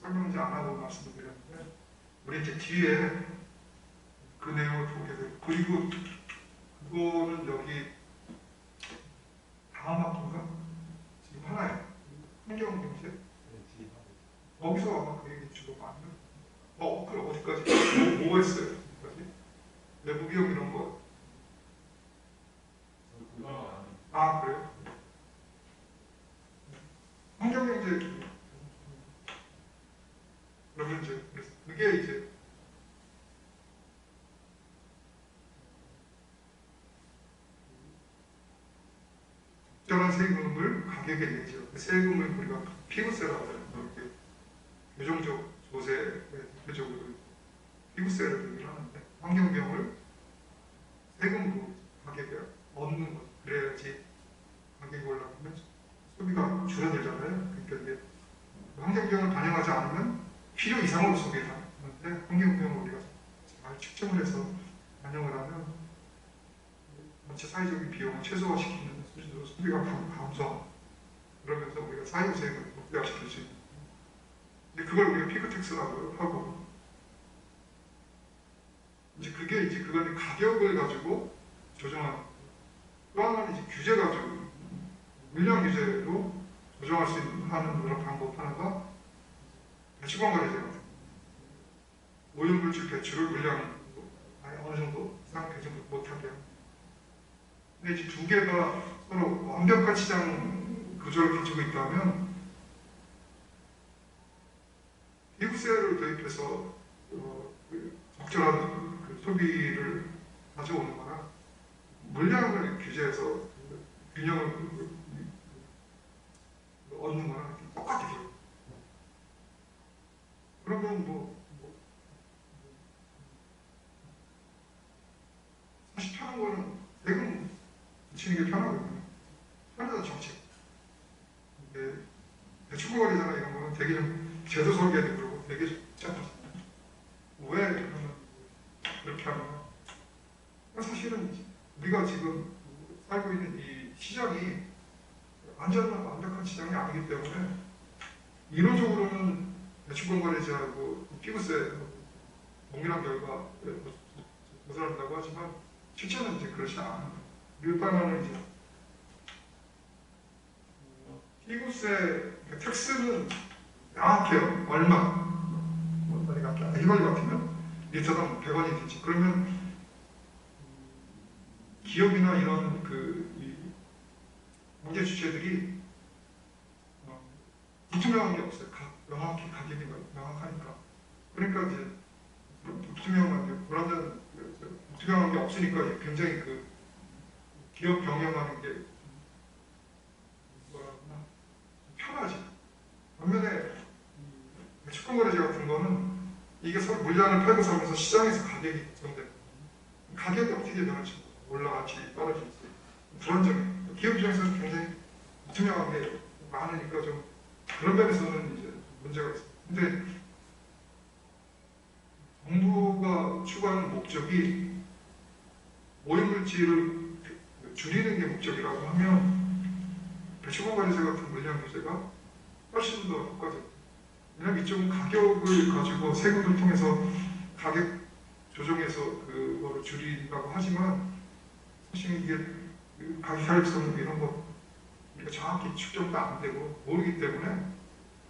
설명 이제 안 하고 말씀을 드렸는데 우리 이제 뒤에 그 내용을 보게 되고 그리고 그거는 여기 다음 학기인가? 지금 하나에 환경경제 거기서 아마 그 얘기 주로 많이 그럼 어디까지? 뭐 했어요? 어디까지? 내부 비용 이런 거? 아 그래요? 환경경제 그러면 이제 그게 이제 적절한 세금을 가격에 내죠. 그 세금을 우리가 피부세라고 해요. 이렇게 교정적 조세의 대표적으로 피부세를 얘기를 하는데 환경비용을 세금으로 가격에 얻는 것. 그래야지 가격이 올라가면 소비가 줄어들잖아요. 그러니까 이게 환경비용을 반영하지 않으면 필요 이상으로 소비를 하는데 환경비용을 우리가 잘 측정을 해서 반영을 하면 전체 사회적인 비용을 최소화시키는 수준으로 소비가 감소하고 그러면서 우리가 사회부세금을 극대화시킬 수 있는 근데 그걸 우리가 피크텍스라고 하고 이제 그게 이제 그건 가격을 가지고 조정하는 또 하나는 이제 규제 가지고 물량 규제로 조정할 수 있는 하는 그런 방법 하나가 배출관리제거든요. 오염물질 배출을 물량 어느 정도 이상 배출 못하게 합니다. 근데 이제 두 개가 서로 완벽한 시장 구조를 가지고 있다면 비부세를 도입해서 적절한 그 소비를 가져오는 거나 물량을 규제해서 균형을 얻는 거나 똑같아요. 그러면 사실 편한 거는 세금 붙이는 게 편하거든요. 편하다 정책. 배출관리잖아 이런 거는 되게 좀 제도 설계도 그러고 되게 짜증나요. 왜 그러면 그렇게 하면 사실은 우리가 지금 살고 있는 이 시장이 완벽한 시장이 아니기 때문에 이론적으로는 배출관리제하고 피부세 동일한 결과 도달한다고 하지만 실제는 이제 그렇지 않아요. 일반화는 이제 피부세 텍스는 명확해요. 얼마? 이걸 같으면 리터당 100원이 되지. 그러면 기업이나 이런 경제 주체들이 불투명한 게 없어요. 명확히 가격이 명확하니까. 그러니까 이제 불투명한 게 불투명한 게 없으니까 굉장히 그 기업 경영하는 게 뭐라 그러나 편하지. 반면에 채권거래제 같은 거는 이게 서로 물량을 팔고 사면서 시장에서 가격이 정돼. 가격이 어떻게 변할지 올라갈지 떨어질지 불안정해. 기업 입장에서는 굉장히 불투명한 게 많으니까 좀 그런 면에서는 이제 문제가 있어요. 근데 정부가 추구하는 목적이 오염물질을 줄이는 게 목적이라고 하면 배출권관리세 같은 물량 규제가 훨씬 더 효과적이에요. 왜냐하면 이쪽은 가격을 가지고 세금을 통해서 가격 조정해서 그거를 줄이라고 하지만 사실 이게 가격 탄력성 이런 거 우리가 정확히 측정도 안 되고 모르기 때문에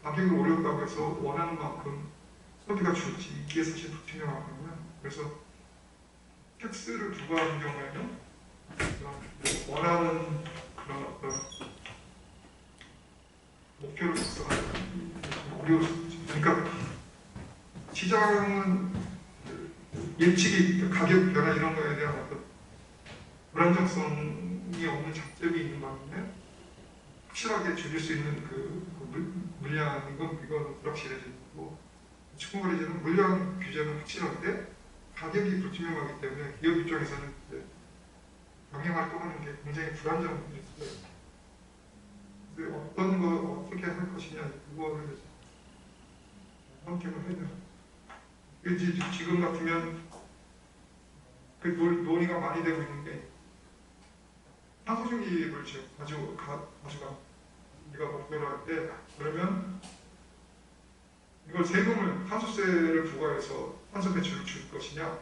가격을 올렸다고 해서 원하는 만큼 소비가 줄지 이게 사실 불투명하거든요. 그래서 텍스를 부과하는 경우에는 원하는 그런 어떤 목표를 달성하기 어려울 수 있죠. 그러니까 시장은 예측이 가격 변화 이런 거에 대한 어떤 불안정성이 없는 장점이 있는 반면에 확실하게 줄일 수 있는 물량인 건 이건 불확실해지고 채권거래제는 물량 규제는 확실한데 가격이 불투명하기 때문에 기업 입장에서는 이제 경영활동하는 게 굉장히 불안정한 게 있어요. 어떤 거 어떻게 할 것이냐 그거를 선택을 해야 돼요. 지금 같으면 그 논의가 많이 되고 있는 게 탄소중립을 지금 가져가 우리가 목표로 할 때 그러면 이걸 세금을 탄소세를 부과해서 탄소 배출을 줄 것이냐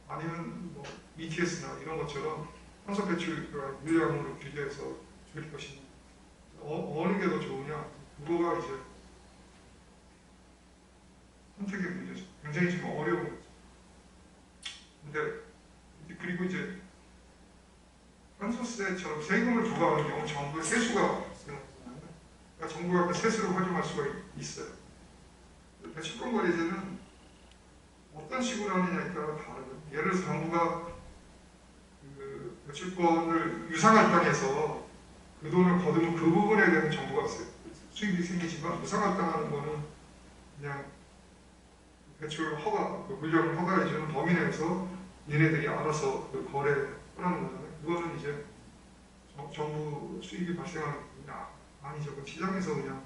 아니면 뭐 ETS나 이런 것처럼 탄소 배출 물량으로 규제해서 줄일 것이냐 어느 게 더 좋으냐 그거가 이제 선택의 문제죠. 굉장히 지금 어려운 거죠. 근데 그리고 이제 탄소세처럼 세금을 부과하는 경우 정부의 세수가 생각나잖아요. 그러니까 정부가 그 세수를 활용할 수가 있어요. 채권거래제는 어떤 식으로 하느냐에 따라 다르거든요. 예를 들어서 정부가 그 배출권을 유상할 땅에서 그 돈을 거두면 그 부분에 대한 정부가 수입이 생기지만 무상할당하는 거는 그냥 배출 허가, 그 물량을 허가해주는 범위 내에서 얘네들이 알아서 그 거래를 하는 거잖아요. 그거는 이제 정부 수입이 발생하는 부분이 아니죠. 그 시장에서 그냥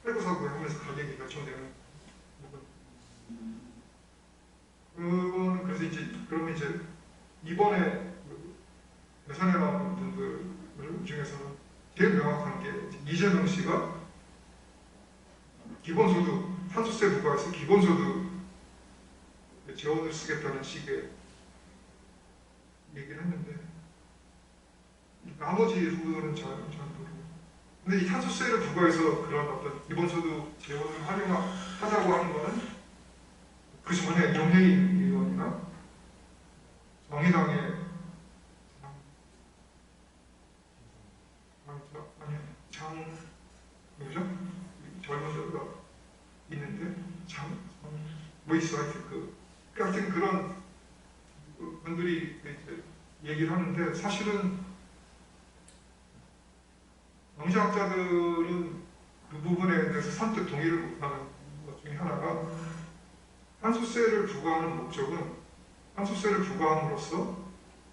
팔고사고 하면서 가격이 결정되는 부분. 그거는 그래서 이제 그러면 이제 이번에 예산에 나오는 분들 중에서는 제일 명확한 게 이재명 씨가 기본소득 탄소세 부과해서 기본소득 재원을 쓰겠다는 식의 얘기를 했는데 나머지 후보들은 잘 모르고 근데 이 탄소세를 부과해서 그런 어떤 기본소득 재원을 활용하자고 하는 거는 그 전에 정혜인 의원이나 정의당의 누구죠? 젊은 자가 있는데 뭐 있어 하여튼 하여튼 그런 분들이 이제 얘기를 하는데 사실은 경제학자들은 그 부분에 대해서 선뜻 동의를 못하는 것 중에 하나가 탄소세를 부과하는 목적은 탄소세를 부과함으로써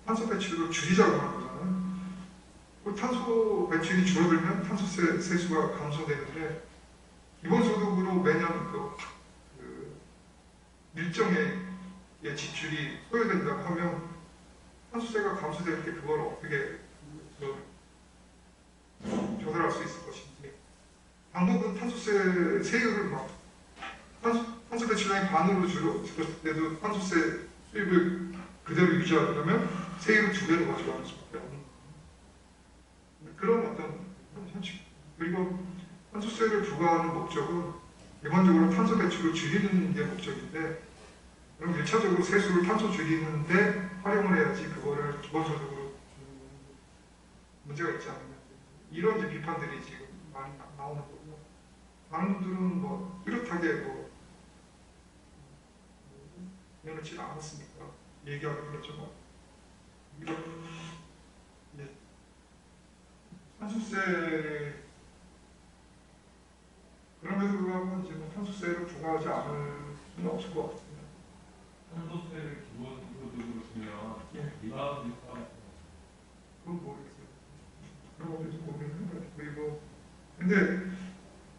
탄소 배출을 줄이자고 하는 거잖아요. 그 탄소 배출이 줄어들면 탄소세 세수가 감소되는데 기본소득으로 매년 그 일정의 지출이 소요된다고 하면 탄소세가 감소될 때 그걸 어떻게 조달할 수 있을 것인지 방법은 탄소세 세율을 막 탄소 배출량이 반으로 줄었을 때도 탄소세 수입을 그대로 유지하려면 세율을 2배로 가져가는 수밖에 없는 거예요. 그런 어떤 현실 그리고 탄소세를 부과하는 목적은 기본적으로 탄소 배출을 줄이는 게 목적인데 그럼 1차적으로 세수를 탄소 줄이는데 활용을 해야지 그거를 기본소득으로 주는 문제가 있지 않느냐 이런 이제 비판들이 지금 많이 나오는 거고요. 많은 분들은 뭐 뚜렷하게 뭐 내놓지 않았습니까? 얘기하기 그렇지만 이런 탄소세 그럼에도 불구하고 이제 뭐 탄소세를 부과하지 않을 수는 없을 것 같습니다. 탄소세를 기본소득으로 주면 예. 리바운드 효과가 그건 모르겠어요. 그런 것도 좀 고민을 해봐요. 그리고 근데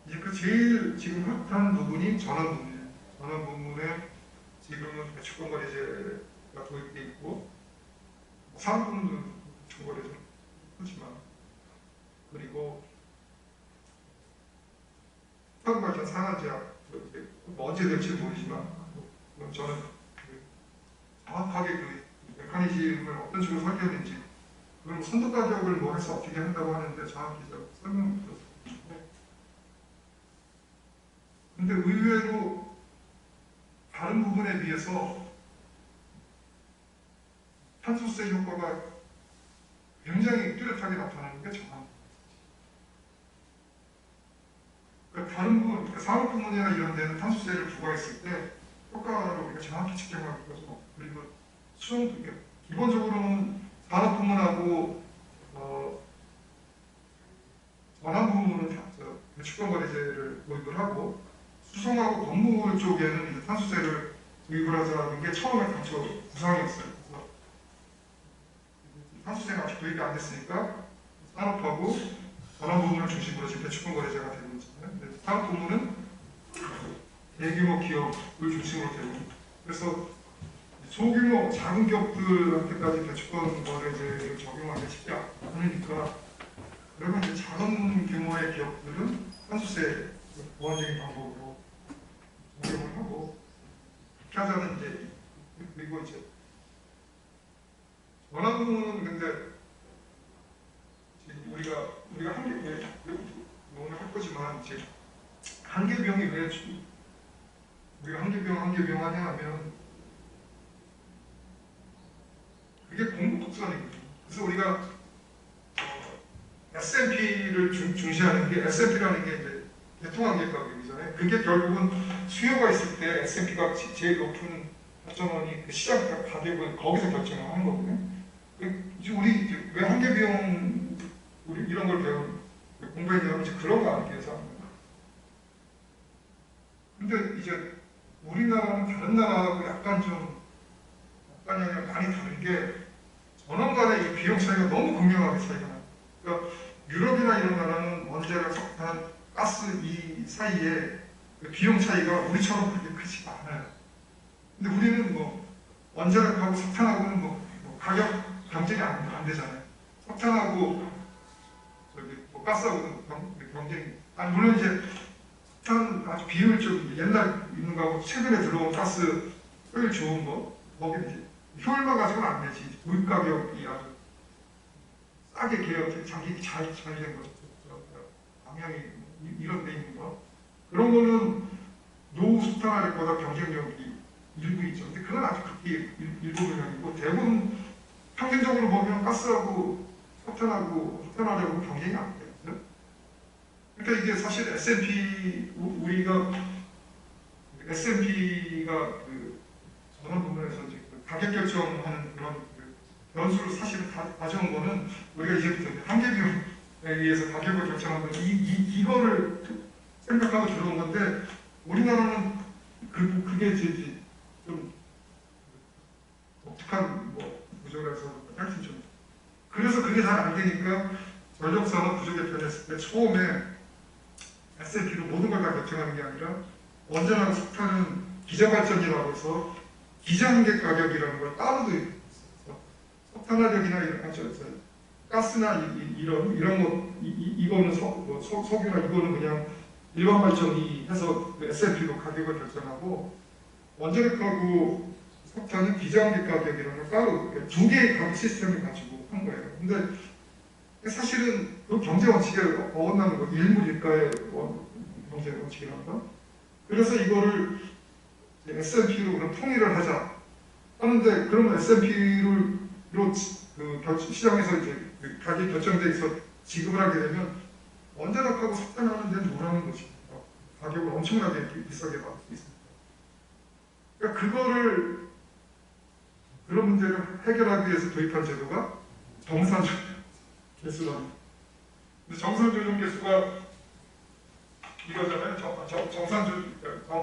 이제 그 제일 지금 핫한 부분이 전환 부분이에요. 전환 부분에 지금은 배출권거래제가 도입돼 있고 산업 부분도 배출권거래제 하지만 그리고 태양발전 산업제약 뭐 언제 될지 모르지만 저는 정확하게 그 메커니즘을 어떤 식으로 설계했는지 그리고 선도 가격을 뭐 해서 어떻게 한다고 하는데 정확히 제가 설명을 못 드렸습니다. 근데 의외로 다른 부분에 비해서 탄소세 효과가 굉장히 뚜렷하게 나타나는 게 정확합니다. 그러니까 다른 부분, 그러니까 산업 부문이나 이런 데는 탄소세를 부과했을 때 효과를 우리가 정확히 측정하고 있거든요. 그리고 수용도 기본적으로는 산업 부문하고 전환 부문은 배출권거래제를 도입을 하고 수송하고 건물 쪽에는 이제 탄소세를 도입을 하자는 게 처음에 당초 구상이었어요. 그래서 탄소세가 아직 도입이 안 됐으니까 산업하고 전환 부문을 중심으로 지금 배출권거래제가 되고 있잖아요. 근데 산업 부문은 대규모 기업을 중심으로 되고 있습니다. 그래서 소규모 작은 기업들한테까지 배출권거래제를 적용하기 쉽지 않으니까 그러면 이제 작은 규모의 기업들은 탄소세 보완적인 방법으로 적용을 하고 그렇게 하자는 이제 그리고 이제 전환 부문은 근데 우리가 한개 오늘 할 거지만 이제 한계병이 왜 우리가 한계병 하냐 하면 그게 공급 곡선이거든요. 그래서 우리가 S&P를 중시하는 게 S&P라는 게 이제 대통합계 가격이잖아요. 그게 결국은 수요가 있을 때 S&P가 제일 높은 발전원이 그 시장 가격을 거기서 결정을 하는 거거든요. 우리 왜 한계 비용 우리 이런 걸 공부했냐면 이제 그런 거 알기 위해서 합니다. 근데 이제 우리나라는 다른 나라하고 약간이 아니라 많이 다른 게 전원 간의 이 비용 차이가 너무 극명하게 차이가 나요. 그러니까 유럽이나 이런 나라는 원자력, 석탄, 가스 이 사이에 그 비용 차이가 우리처럼 그렇게 크지 않아요. 근데 우리는 뭐 원자력하고 석탄하고는 뭐 가격 경쟁이 안 되잖아요. 석탄하고 뭐 가스하고는 경쟁이 물론 이제 석탄 아주 비효율적 옛날 있는 거하고 최근에 들어온 가스 효율 좋은 거 거기는 이제 효율만 가지고는 안 되지. 물 가격이 아주 싸게 개혁 장기 잘 된 거, 방향이 이런 데 있는 거 그런 거는 노후 석탄화력보다 경쟁력이 일부 있죠. 근데 그건 아주 극히 일부 분량이고 대부분 평균적으로 보면 가스하고 석탄화력은 경쟁이 안 돼요. 그러니까 이게 사실 우리가 S&P가 그 전원 부분에서 이제 가격 결정하는 그런 변수를 사실은 가져온 거는 우리가 이제부터 한계비용에 의해서 가격을 결정한 건 이거를 생각하고 들어온 건데 우리나라는 그게 이제 좀 독특한 구조라서 하여튼 좀 그래서 그게 잘 안 되니까 전력산업 구조 개편했을 때 처음에 S&P로 모든 걸 다 결정하는 게 아니라 원전하고 석탄은 기저발전이라고 해서 기저한계 가격이라는 걸 따로 있어요. 석탄화력이나 가스나 이런 거 이거는 석유나 이거는 그냥 일반 발전이 해서 S&P로 가격을 결정하고 원자력하고 석탄은 기저한계 가격이라는 걸 따로 두 개의 가격 시스템을 가지고 한 거예요. 근데 사실은 그 경제 원칙에 어긋나는 거 일물일가의 경제 원칙이란가. 그래서 이거를 S&P로 그럼 통일을 하자 하는데 그러면 S&P로 시장에서 이제 가격이 결정돼 있어 지급을 하게 되면 원자력하고 석탄하는 데는 뭐라는 것입니까? 가격을 엄청나게 비싸게 받을 수 있습니다. 그러니까 그런 문제를 해결하기 위해서 도입한 제도가 정산 조정 개수랍니다. 근데 정산 조정 개수가 이거잖아요.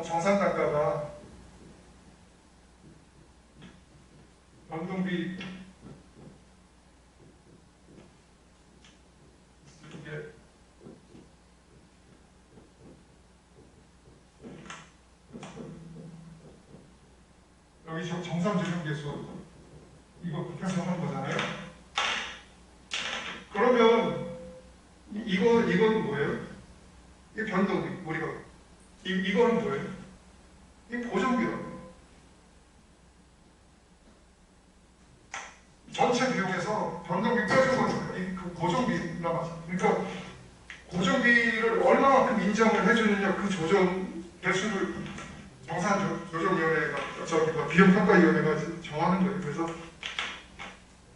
정산 단가가 변동비 이게 여기 정산 조정 개수 이거 계산하는 거잖아요. 그러면 이건 뭐예요? 이 변동비 우리가 이거는 뭐예요? 이 고정비라고. 전체 비용에서 변동비 빼준 거니까 그 고정비나 마찬가지. 그러니까 고정비를 얼마만큼 인정을 해주느냐 그 조정 개수를 정산조정위원회가 비용평가위원회가 정하는 거예요. 그래서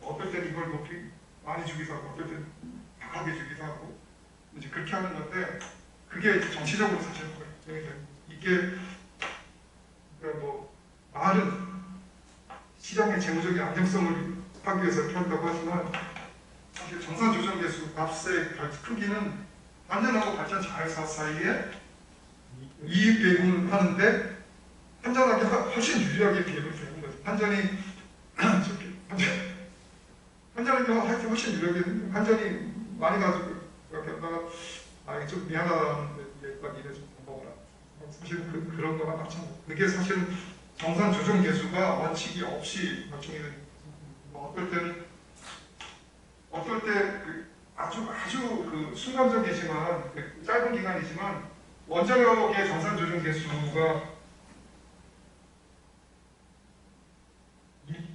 어떨 때는 이걸 높이 많이 주기도 하고 어떨 때는 약하게 주기도 하고 이제 그렇게 하는 건데 그게 정치적으로 사실 이게 그러니까 뭐 말은 시장의 재무적인 안정성을 하기 위해서 이렇게 한다고 하지만 사실 정산조정개수 값의 크기는 안전하고 발전 자회사 사이에 이익 배분을 하는데 환전하기 훨씬 유리하게 비교를 되는 거죠. 환전하기 훨씬 유리하게 환전이 많이 가지고 이렇게 하다가 좀 미안하다는 얘기가 좀 먹어라. 사실은 그런 거랑 마찬가지. 그게 사실은 정산 조정 개수가 원칙이 없이 결정이 되는 뭐 어떨 때 아주 그 순간적이지만 짧은 기간이지만 원자력의 정산 조정 개수가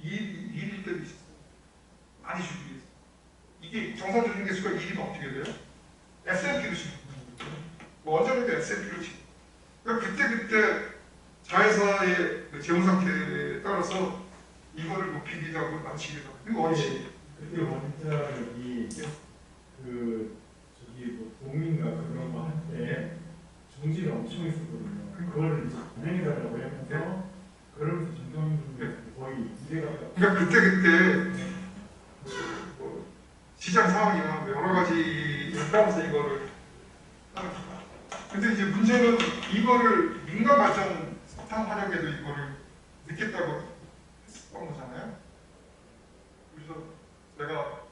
1일 때도 있었어요. 많이 주기 위해서. 이게 정산 조정 개수가 1이면 어떻게 돼요? S&P로 치는 거예요. 원자력도 S&P로 치는 거예요. 그러니까 그때 자회사의 재무 상태에 따라서 이거를 높이기도 하고 낮추기도 하고 이거 원칙. 그때 원자력이 뭐 동인가 그런 거 할 때 정지를 엄청 했었거든요. 그거를 이제 진행해달라고 하면서 그러면서 전경분들 거의 무대가. 그러니까 그때 뭐 시장 상황이나 여러 가지에 따라서 이거를 하는 거다. 근데 이제 문제는 이거를 민간 발전 석탄 화력에도 이거를 넣겠다고 했었던 거잖아요. 그래서 내가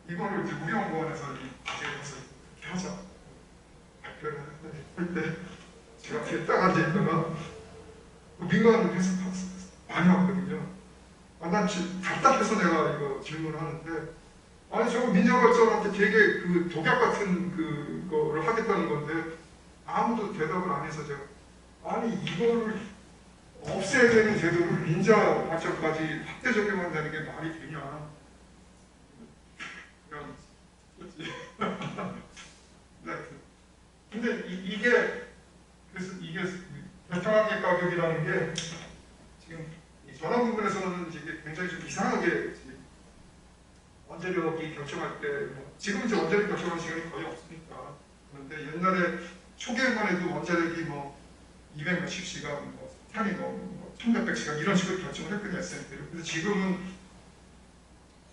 이거를 이제 우리 연구원에서 이제서 이렇게 하자 발표를 할 때 제가 뒤에 딱 앉아 있다가 민간에서 많이 왔거든요. 난 답답해서 내가 이거 질문을 하는데 아니 저거 민정발전한테 되게 그 독약 같은 그거를 하겠다는 건데 아무도 대답을 안 해서 제가 아니 이거를 없애야 되는 제도를 민자 발전까지 확대 적용한다는 게 말이 되냐? 그냥 그렇지. 네. 근데 그래서 이게 결정하기 가격이라는 게 지금 전환 부분에서는 이게 굉장히 좀 이상하게 원자력이 결정할 때 지금 이제 원자력 결정하는 시간이 거의 없으니까 그런데 옛날에 초기에만 해도 원자력이 뭐 200 몇십 시간, 탄이 뭐 1600 시간 이런 식으로 결정을 했거든요. S&P를. 근데 지금은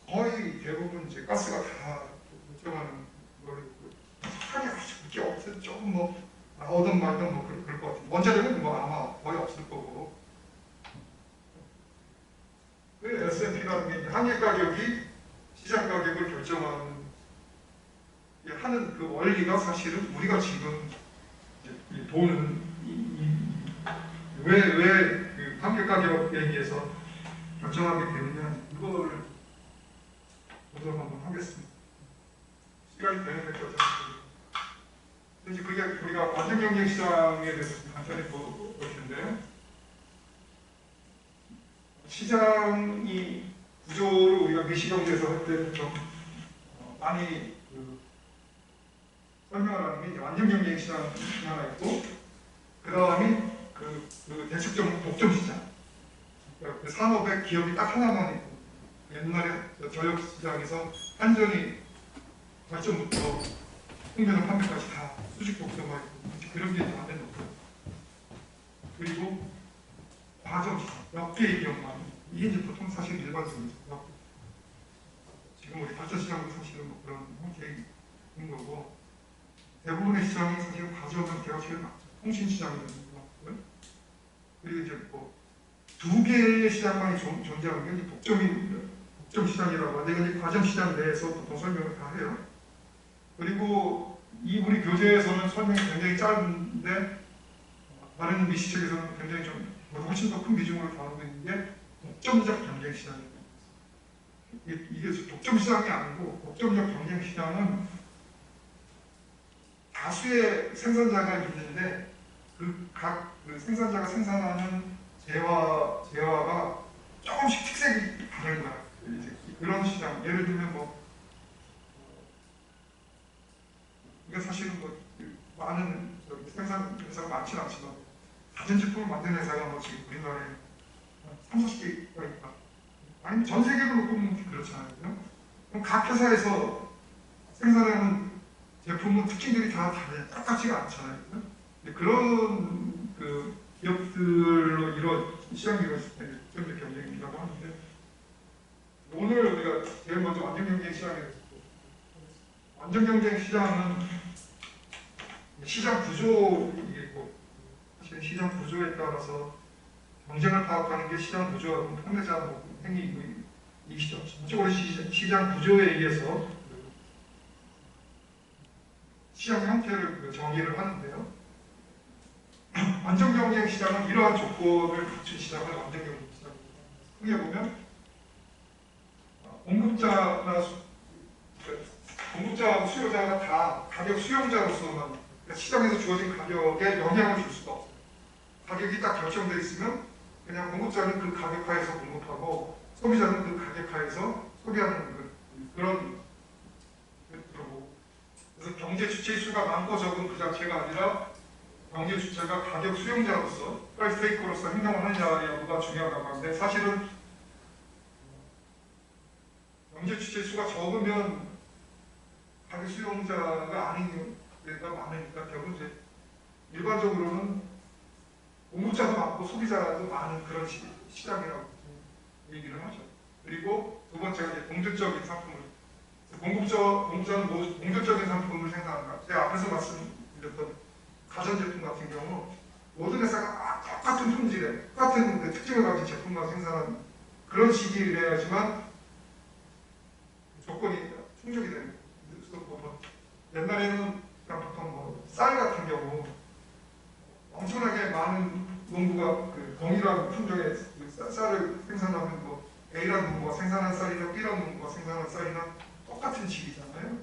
거의 대부분 이제 가스가 다 결정하는 걸로 있고 탄이 아주 그렇게 없어요. 조금 뭐 나오든 말든 뭐 그럴 것 같아요. 원자력은 뭐 아마 거의 없을 거고. 그 S&P라는 게 한계 가격이 시장 가격을 결정하는 하는 그 원리가 사실은 우리가 지금 이제 보는 왜그 한계 가격에 의해서 결정하게 되느냐 이거를 보도록 한번 하겠습니다. 시간이 되는 데까지. 이제 그게 우리가 완전경쟁 시장에 대해서 좀 간단히 볼 텐데요. 시장이 구조를 우리가 미시경제에서 할 때 좀 많이 설명을 하는 게 완전 경쟁 시장이 하나 있고 그 다음이 그 대측적 독점 시장. 그러니까 산업의 기업이 딱 하나만 있고 옛날에 저역 시장에서 한전이 발전부터 생산을 판매까지 다 수직 독서가 있고 그런 게 안 된다고. 그리고 과정 시장, 몇 개의 기업만 이게 이제 보통 사실 일반적이죠. 지금 우리 발전 시장도 사실은 뭐 그런 형태인 거고 대부분의 시장이 사실 과정 형태가 제일 많죠. 통신 시장이라는 거. 그리고 이제 뭐 두 개의 시장만이 존재하는 게 독점 시장이라고 하는데 이건 이제 과정 시장 내에서 보통 설명을 다 해요. 그리고 이 우리 교재에서는 설명이 굉장히 짧은데 다른 미시책에서는 굉장히 좀 훨씬 더 큰 비중으로 다루고 있는 게 독점적 경쟁 시장입니다. 이게 독점 시장이 아니고 독점적 경쟁 시장은 다수의 생산자가 있는데 각 생산자가 생산하는 재화가 조금씩 특색이 다른 거야. 그런 시장. 예를 들면 뭐 이게 사실은 뭐 많은 생산 회사가 많지는 않지만 가전제품을 만드는 회사가 뭐 지금 우리나라에 30-40개가 있다. 아니면 전 세계로 놓고 보면 그렇잖아요. 그럼 각 회사에서 생산하는 제품은 특징들이 다 다르냐, 똑같지가 않잖아요. 그런 그 기업들로 이런 시장이 이루어질 때 독점적 경쟁이라고 하는데 오늘 우리가 제일 먼저 완전 경쟁 시장에 완전 경쟁 시장은 시장 구조이고 사실 시장 구조에 따라서 경쟁을 파악하는 게 시장 구조하고 판매자 행위이시죠. 전적으로 시장 구조에 의해서 시장 형태를 정의를 하는데요. 완전 경쟁 시장은 이러한 조건을 갖춘 시장을 완전 경쟁 시장입니다. 크게 보면 공급자와 수요자가 다 가격 수용자로서만 그러니까 시장에서 주어진 가격에 영향을 줄 수가 없어요. 가격이 딱 결정되어 있으면 그냥 공급자는 그 가격하에서 공급하고 소비자는 그 가격하에서 소비하는 그런 거고. 그래서 경제 주체의 수가 많고 적은 그 자체가 아니라 경제 주체가 가격 수용자로서 프라이스 테이커로서 행동을 하느냐 여부가 중요하다고 하는데 사실은 경제 주체의 수가 적으면 가격 수용자가 아닌 데가 많으니까 결국 이제 일반적으로는 공급자도 많고 소비자도 많은 그런 시장이라고 얘기를 하죠. 그리고 두 번째가 이제 동질적인 상품을 공급자는 동질적인 상품을 생산한다. 제가 앞에서 말씀드렸던 가전제품 같은 경우 모든 회사가 똑같은 품질에 똑같은 그 특징을 가진 제품만 생산하는 그런 시기이래야지만 조건이 충족이 됩니다. 옛날에는 그냥 보통 뭐 쌀 같은 경우 엄청나게 많은 농부가 그 동일한 품종의 쌀을 생산하면 뭐 A라는 농부가 생산한 쌀이나 B라는 농부가 생산한 쌀이나 똑같은 질이잖아요.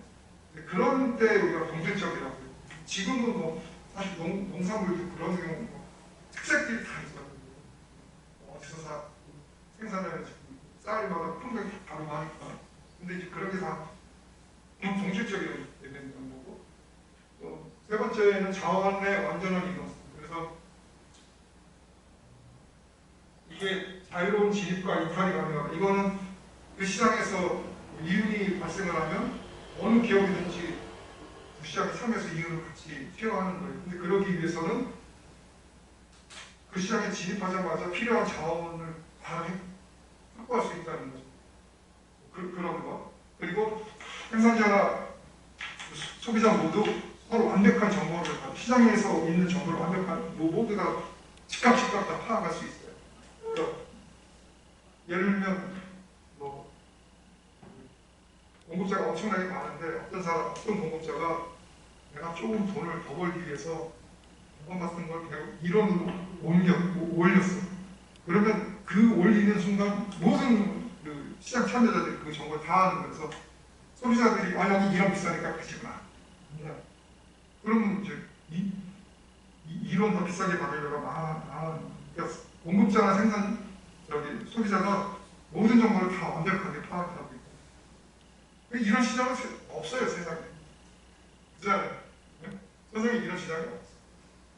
그런 때 우리가 동질적이라고 해요. 지금은 뭐 사실 농산물도 그런 경우 뭐 특색들이 다 있거든요. 어디서 생산하는 쌀마다 품종이 다르니까. 근데 이제 그런 게 다 동질적이라고 되는 거고. 세 번째는 자원의 완전한 이동. 그래서 이게 자유로운 진입과 이탈이 가능하다. 이거는 그 시장에서 이윤이 발생을 하면 어느 기업이든지 그 시장에 참여해서 이윤을 같이 취하는 거예요. 근데 그러기 위해서는 그 시장에 진입하자마자 필요한 자원을 다 확보할 수 있다는 거죠. 그런 거. 그리고 생산자나 소비자 모두 서로 완벽한 정보를 시장에서 있는 정보를 완벽한 모두가 즉각 다 파악할 수 있어요. 그러니까 예를 들면 뭐 공급자가 엄청나게 많은데 어떤 공급자가 내가 조금 돈을 더 벌기 위해서 돈 같은 걸 그냥 1원으로 올렸어. 그러면 그 올리는 순간 모든 그 시장 참여자들이 그 정보를 다 아는 거여서 소비자들이 여기 이런 비싸니까 가지 마. 그러면 이제 1원 더 비싸게 받으려고 그러니까 공급자나 소비자가 모든 정보를 다 완벽하게 파악하고 있고 이런 시장은 없어요 세상에. 그잖아요. 세상에 이런 시장이 없어.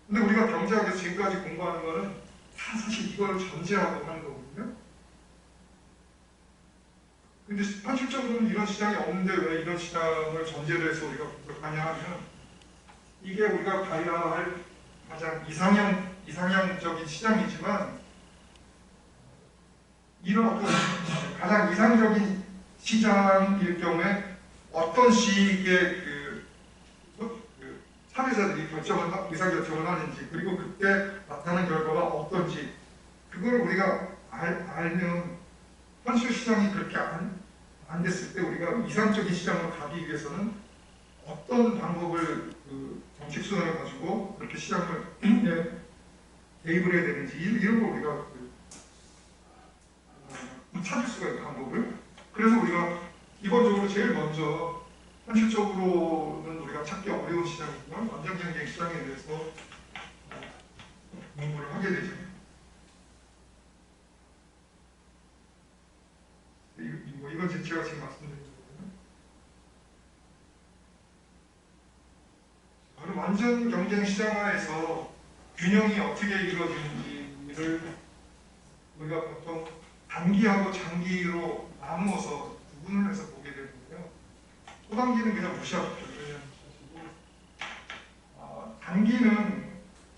근데 우리가 경제학에서 지금까지 공부하는 거는 다 사실 이걸 전제하고 하는 거거든요. 근데 현실적으로는 이런 시장이 없는데 왜 이런 시장을 전제로 해서 우리가 분석하냐 하면 이 이게 우리가 가야 할 가장 이상형적인 시장이지만 이런 어떤 가장 이상적인 시장일 경우에 어떤 식의 참여자들이 의사결정을 하는지 그리고 그때 나타나는 결과가 어떤지 그걸 우리가 알면 현실 시장이 그렇게 안 됐을 때 우리가 이상적인 시장으로 가기 위해서는 어떤 방법을 정책 수단을 가지고 그렇게 시장을 개입을 해야 되는지 이런 걸 우리가 찾을 수가 있는 방법을. 그래서 우리가 기본적으로 제일 먼저 현실적으로는 우리가 찾기 어려운 시장이지만 완전 경쟁 시장에 대해서 공부를 하게 되죠. 이건 제가 지금 말씀드린 거거든요. 바로 완전 경쟁 시장화에서 균형이 어떻게 이루어지는지를 우리가 보통 단기하고 장기로 나누어서 구분을 해서 보게 되는데요. 초단기는 그냥 무시하고 단기는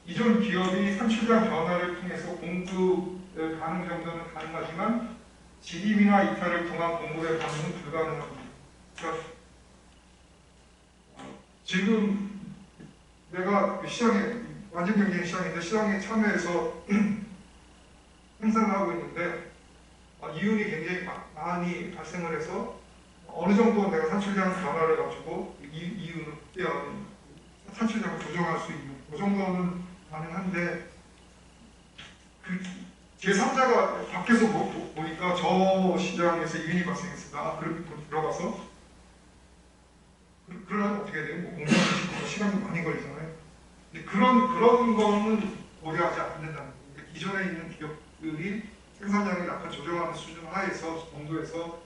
기존 기업이 산출량 변화를 통해서 공급을 가능 정도는 가능하지만 진입이나 이탈을 통한 공급의 반응은 불가능합니다. 그러니까 지금 내가 시장에 완전 경쟁 시장인데 시장에 참여해서 행사를 하고 있는데 이윤이 굉장히 많이 발생을 해서 어느 정도 내가 산출량 변화를 가지고 이윤을 극대화하는 산출량을 조정할 수 있는 그 정도는 가능한데 제3자가 밖에서 보니까 저 시장에서 이윤이 발생했으니까 그렇게 들어가서 그러면 어떻게 돼요? 공부하는 시간도 많이 걸리잖아요. 근데 그런 거는 고려하지 않는다는 거예요. 기존에 있는 기업들이 생산량을 약간 조정하는 수준 하에서 정도에서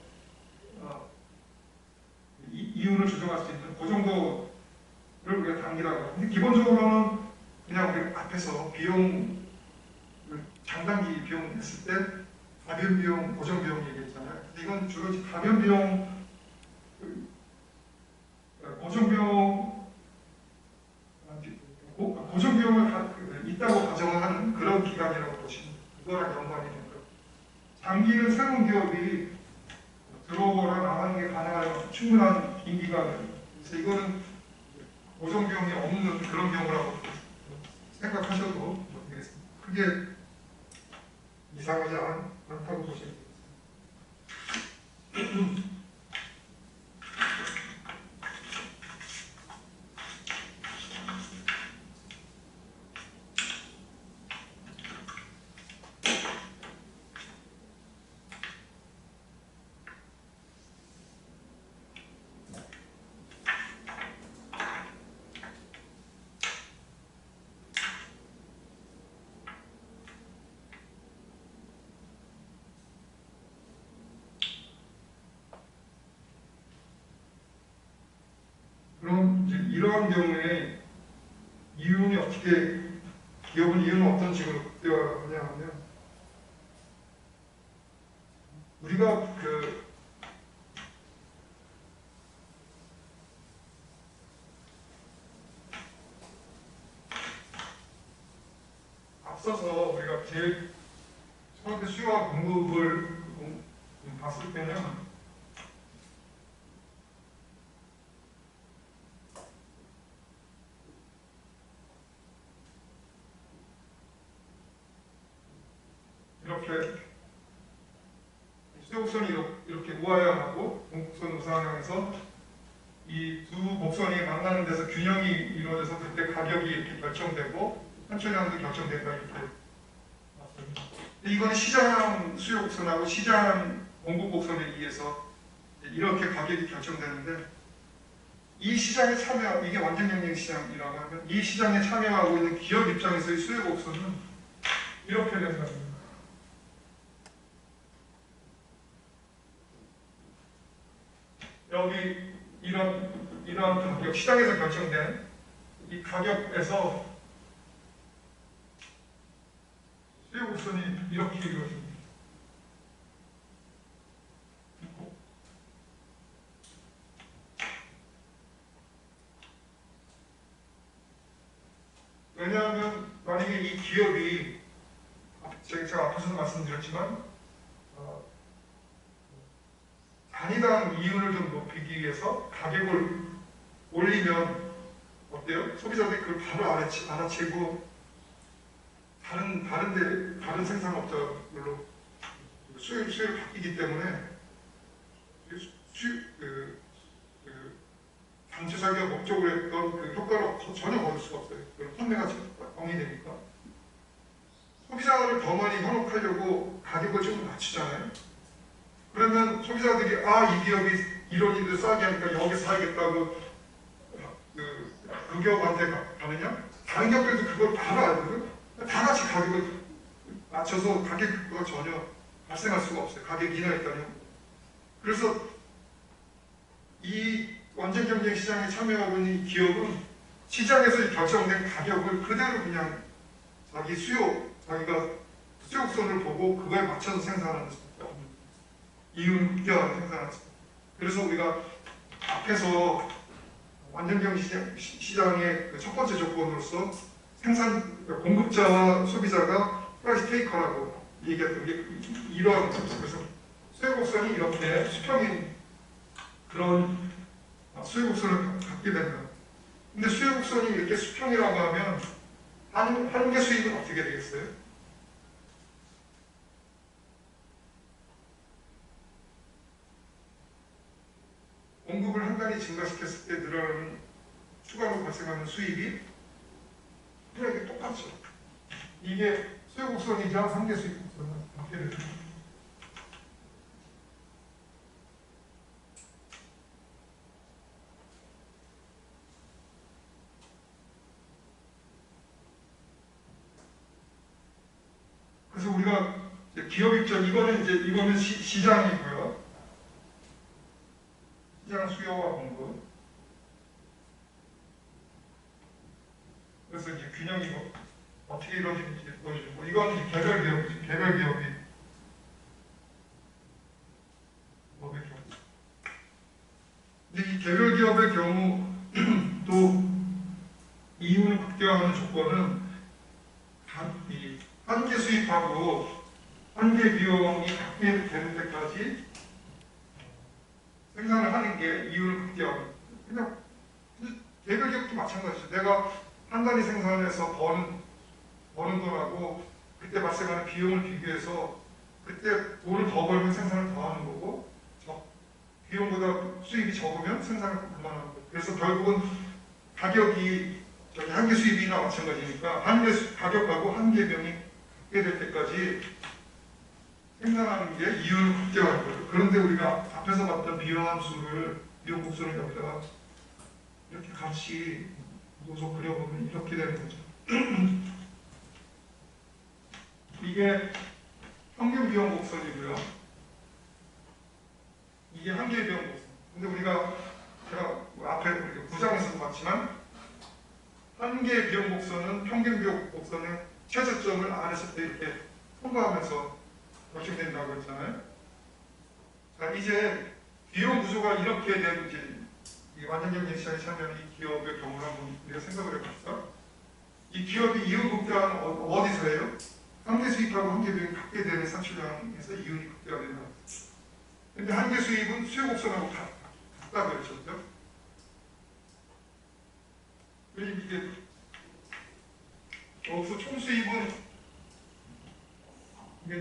이윤을 조정할 수 있는 그 정도를 우리가 단기라고 해요. 근데 기본적으로는 그냥 우리 앞에서 비용 장단기 비용 냈을 때 가변 비용, 고정 비용 얘기했잖아요. 근데 이건 주로 가변 비용, 고정 비용, 고정 비용을 있다고 가정을 하는 그런 기간이라고 보시면 그거랑 연관이 됩니다. 장기는 새로운 기업이 들어오거나 나가는 게 가능한 충분한 긴 기간이에요. 그래서 이거는 고정 비용이 없는 그런 경우라고 생각하셔도 되겠습니다. 크게 이상하지 않다고 보시면 되겠습니다. 그럼 이제 이러한 경우에 이윤이 어떻게 기업은 이윤을 어떤 식으로 극대화하냐 하면 우리가 앞서서 우리가 제일 처음에 수요와 공급을 봤을 때는 이렇게 수요곡선이 이렇게 우하향하고 공곡선 우상향해서 이 두 곡선이 만나는 데서 균형이 이루어져서 그때 가격이 이렇게 결정되고 산출량도 결정된다 이렇게 맞습니다. 이건 시장 수요곡선하고 시장 공급곡선에 의해서 이렇게 가격이 결정되는데 이 시장에 참여, 이게 완전 경쟁 시장이라고 하면 이 시장에 참여하고 있는 기업 입장에서의 수요곡선은 이렇게 된답니다. 여기 이런 가격, 시장에서 결정된 이 가격에서 수요곡선이 이렇게 이루어집니다. 기업이 제가 앞에서도 말씀드렸지만 단위당 이윤을 좀 높이기 위해서 가격을 올리면 어때요? 소비자들이 그걸 바로 알아채고 다른 생산업자별로 수요를 바뀌기 때문에 단체자기가 목적으로 했던 그 효과를 전혀 얻을 수가 없어요. 그럼 판매가 엉이 되니까. 소비자를 더 많이 현혹하려고 가격을 좀 낮추잖아요. 그러면 소비자들이 이 기업이 이런 일을 싸게 하니까 여기 사야겠다고 그 기업한테 가느냐? 다른 기업들도 그걸 바로 알거든. 다 같이 가격을 맞춰서 가격 효과가 전혀 발생할 수가 없어요. 가격 인하에 따른. 그래서 이 완전 경쟁 시장에 참여하고 있는 기업은 시장에서 결정된 가격을 그대로 그냥 자기가 수요선을 보고 그거에 맞춰서 생산하는 수밖에 없는 이윤을 극대화하는 생산하는 수밖에. 그래서 우리가 앞에서 완전 경쟁 시장의 첫 번째 조건으로서 공급자와 소비자가 프라이스 테이커라고 얘기했던 게 이러한 거죠. 그래서 수요곡선이 이렇게 수평인 그런 수요곡선을 갖게 된다. 근데 수요곡선이 이렇게 수평이라고 하면 한개 수입은 어떻게 되겠어요? 공급을 한 단위 증가시켰을 때 늘어나는 추가로 발생하는 수입이 그냥 이게 똑같죠. 이게 수요곡선이자 상계 수입곡선은 어떻게 됩니다. 그래서 우리가 기업 입장 이거는 시장이고요. 시장 수요와 공급. 그래서 이제 균형이 어떻게 이루어지는지 보여주고 이건 이제 개별 기업이 근데 이 개별 기업의 경우 또 이윤을 극대화하는 조건은 한계 수입하고 한계 비용이 같게 되는 데까지 생산을 하는 게 이윤을 극대화하는. 그냥 개별 기업도 마찬가지죠. 내가 한 단위 생산해서 버는 돈하고 그때 발생하는 비용을 비교해서 그때 돈을 더 벌면 생산을 더 하는 거고 비용보다 수입이 적으면 생산을 그만하는 거고. 그래서 결국은 가격이 한계 수입이나 마찬가지니까 가격하고 한계 비용이 같게 될 때까지 생산하는 게 이윤을 극대화하는 거죠. 그런데 우리가 앞에서 봤던 비용 곡선을 여기다가 이렇게 같이 놓아서 그려보면 이렇게 되는 거죠. 이게 평균 비용 곡선이고요. 이게 한계 비용 곡선. 근데 제가 앞에 우리가 구장에서도 봤지만 한계 비용 곡선은 평균 비용 곡선의 최저점을 RS일 때 이렇게 통과하면서 결정된다고 했잖아요. 자, 이제 비용 구조가 이렇게 되는지 이 완전 경쟁 시장에 참여하는 이 기업의 경우를 한번 우리가 생각을 해봤어. 이 기업이 이윤 극대화는 어디서 해요? 한계 수입하고 한계 비용이 같게 되는 산출량에서 이윤이 극대화된다. 근데 한계 수입은 수요 곡선하고 같다고 그랬죠. 그리고 이게 여기서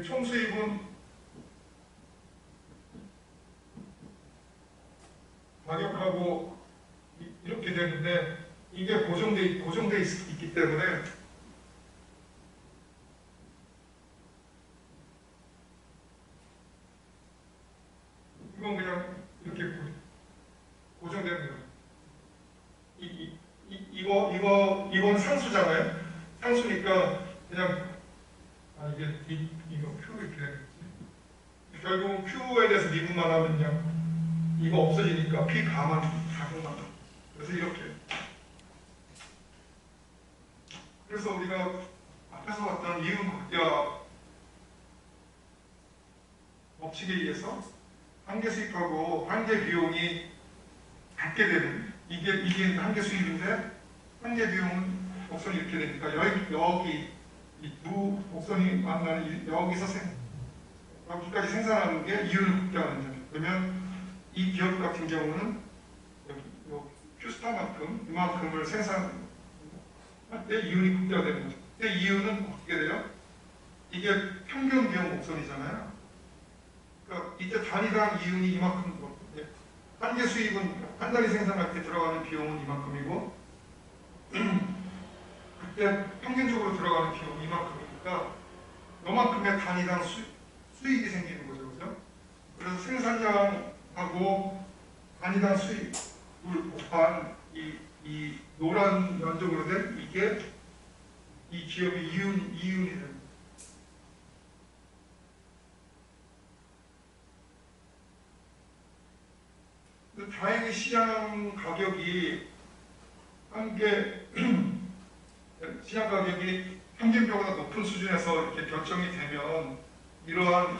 총수입은 가격하고 이렇게 되는데 이게 고정돼 있기 때문에 이건 그냥 이렇게 고정되는 거예요. 이건 상수잖아요. 상수니까 그냥 이거 Q 이렇게 되는 거지. 결국 Q에 대해서 미분만 하면 그냥 이거 없어지니까 P 가만 가공만. 그래서 이렇게. 그래서 우리가 앞에서 봤던 이윤 극대화 법칙에 의해서 한계 수입하고 한계 비용이 같게 되는 이게 한계 수입인데 한계 비용은 곡선이 이렇게 되니까 여기 이 두 곡선이 만나는 여기까지 생산하는 게 이윤을 극대화하는 점이에요. 그러면 이 기업 같은 경우는 요 Q스타만큼 이만큼을 생산할 때 이윤이 극대화되는 거죠. 근데 이윤은 어떻게 돼요? 이게 평균 비용 곡선이잖아요. 그러니까 이때 단위당 이윤이 이만큼, 한 개 수입은 한 달에 생산할 때 들어가는 비용은 이만큼이고 그때 평균적으로 들어가는 비용이 이만큼이니까 요만큼의 단위당 수익이 생기는 거죠. 그죠? 그래서 생산량하고 단위당 수익을 곱한 이 노란 면적으로 된 이게 이 기업의 이윤이 됩니다. 다행히 시장 가격이 시장 가격이 평균보다 높은 수준에서 이렇게 결정이 되면 이러한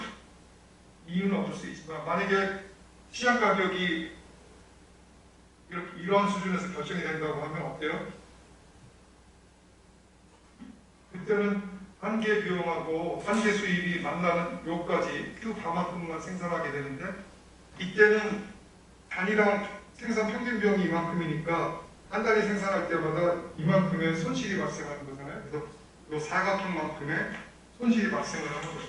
이유는 없을 수 있지만, 만약에 시장 가격이 이러한 수준에서 결정이 된다고 하면 어때요? 그때는 한 개 비용하고 한 개 수입이 만나는 요까지 Q바만큼만 생산하게 되는데, 이때는 단위당 생산 평균 비용이 이만큼이니까 한 달에 생산할 때마다 이만큼의 손실이 발생하는 거잖아요. 그래서 요 사각형만큼의 손실이 발생을 하는 거죠.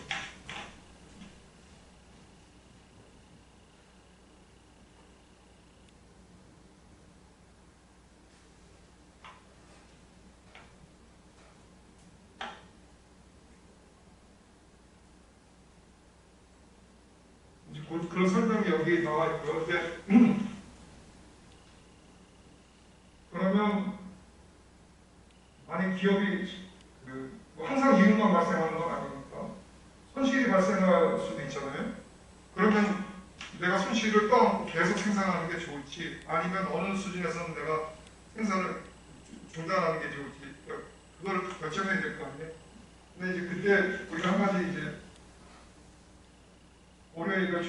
이제 그런 설명이 여기 나와 있고요. 근데 그러면 만약 기업이 뭐 항상 이윤만 발생하는 건 아니니까 손실이 발생할 수도 있잖아요. 그러면 내가 손실을 떠안고 계속 생산하는 게 좋을지, 아니면 어느 수준에서는 내가 생산을 중단하는 게 좋을지, 그걸 결정해야 될 거 아니에요. 근데 이제 그때 우리가 한 가지 이제 고려해야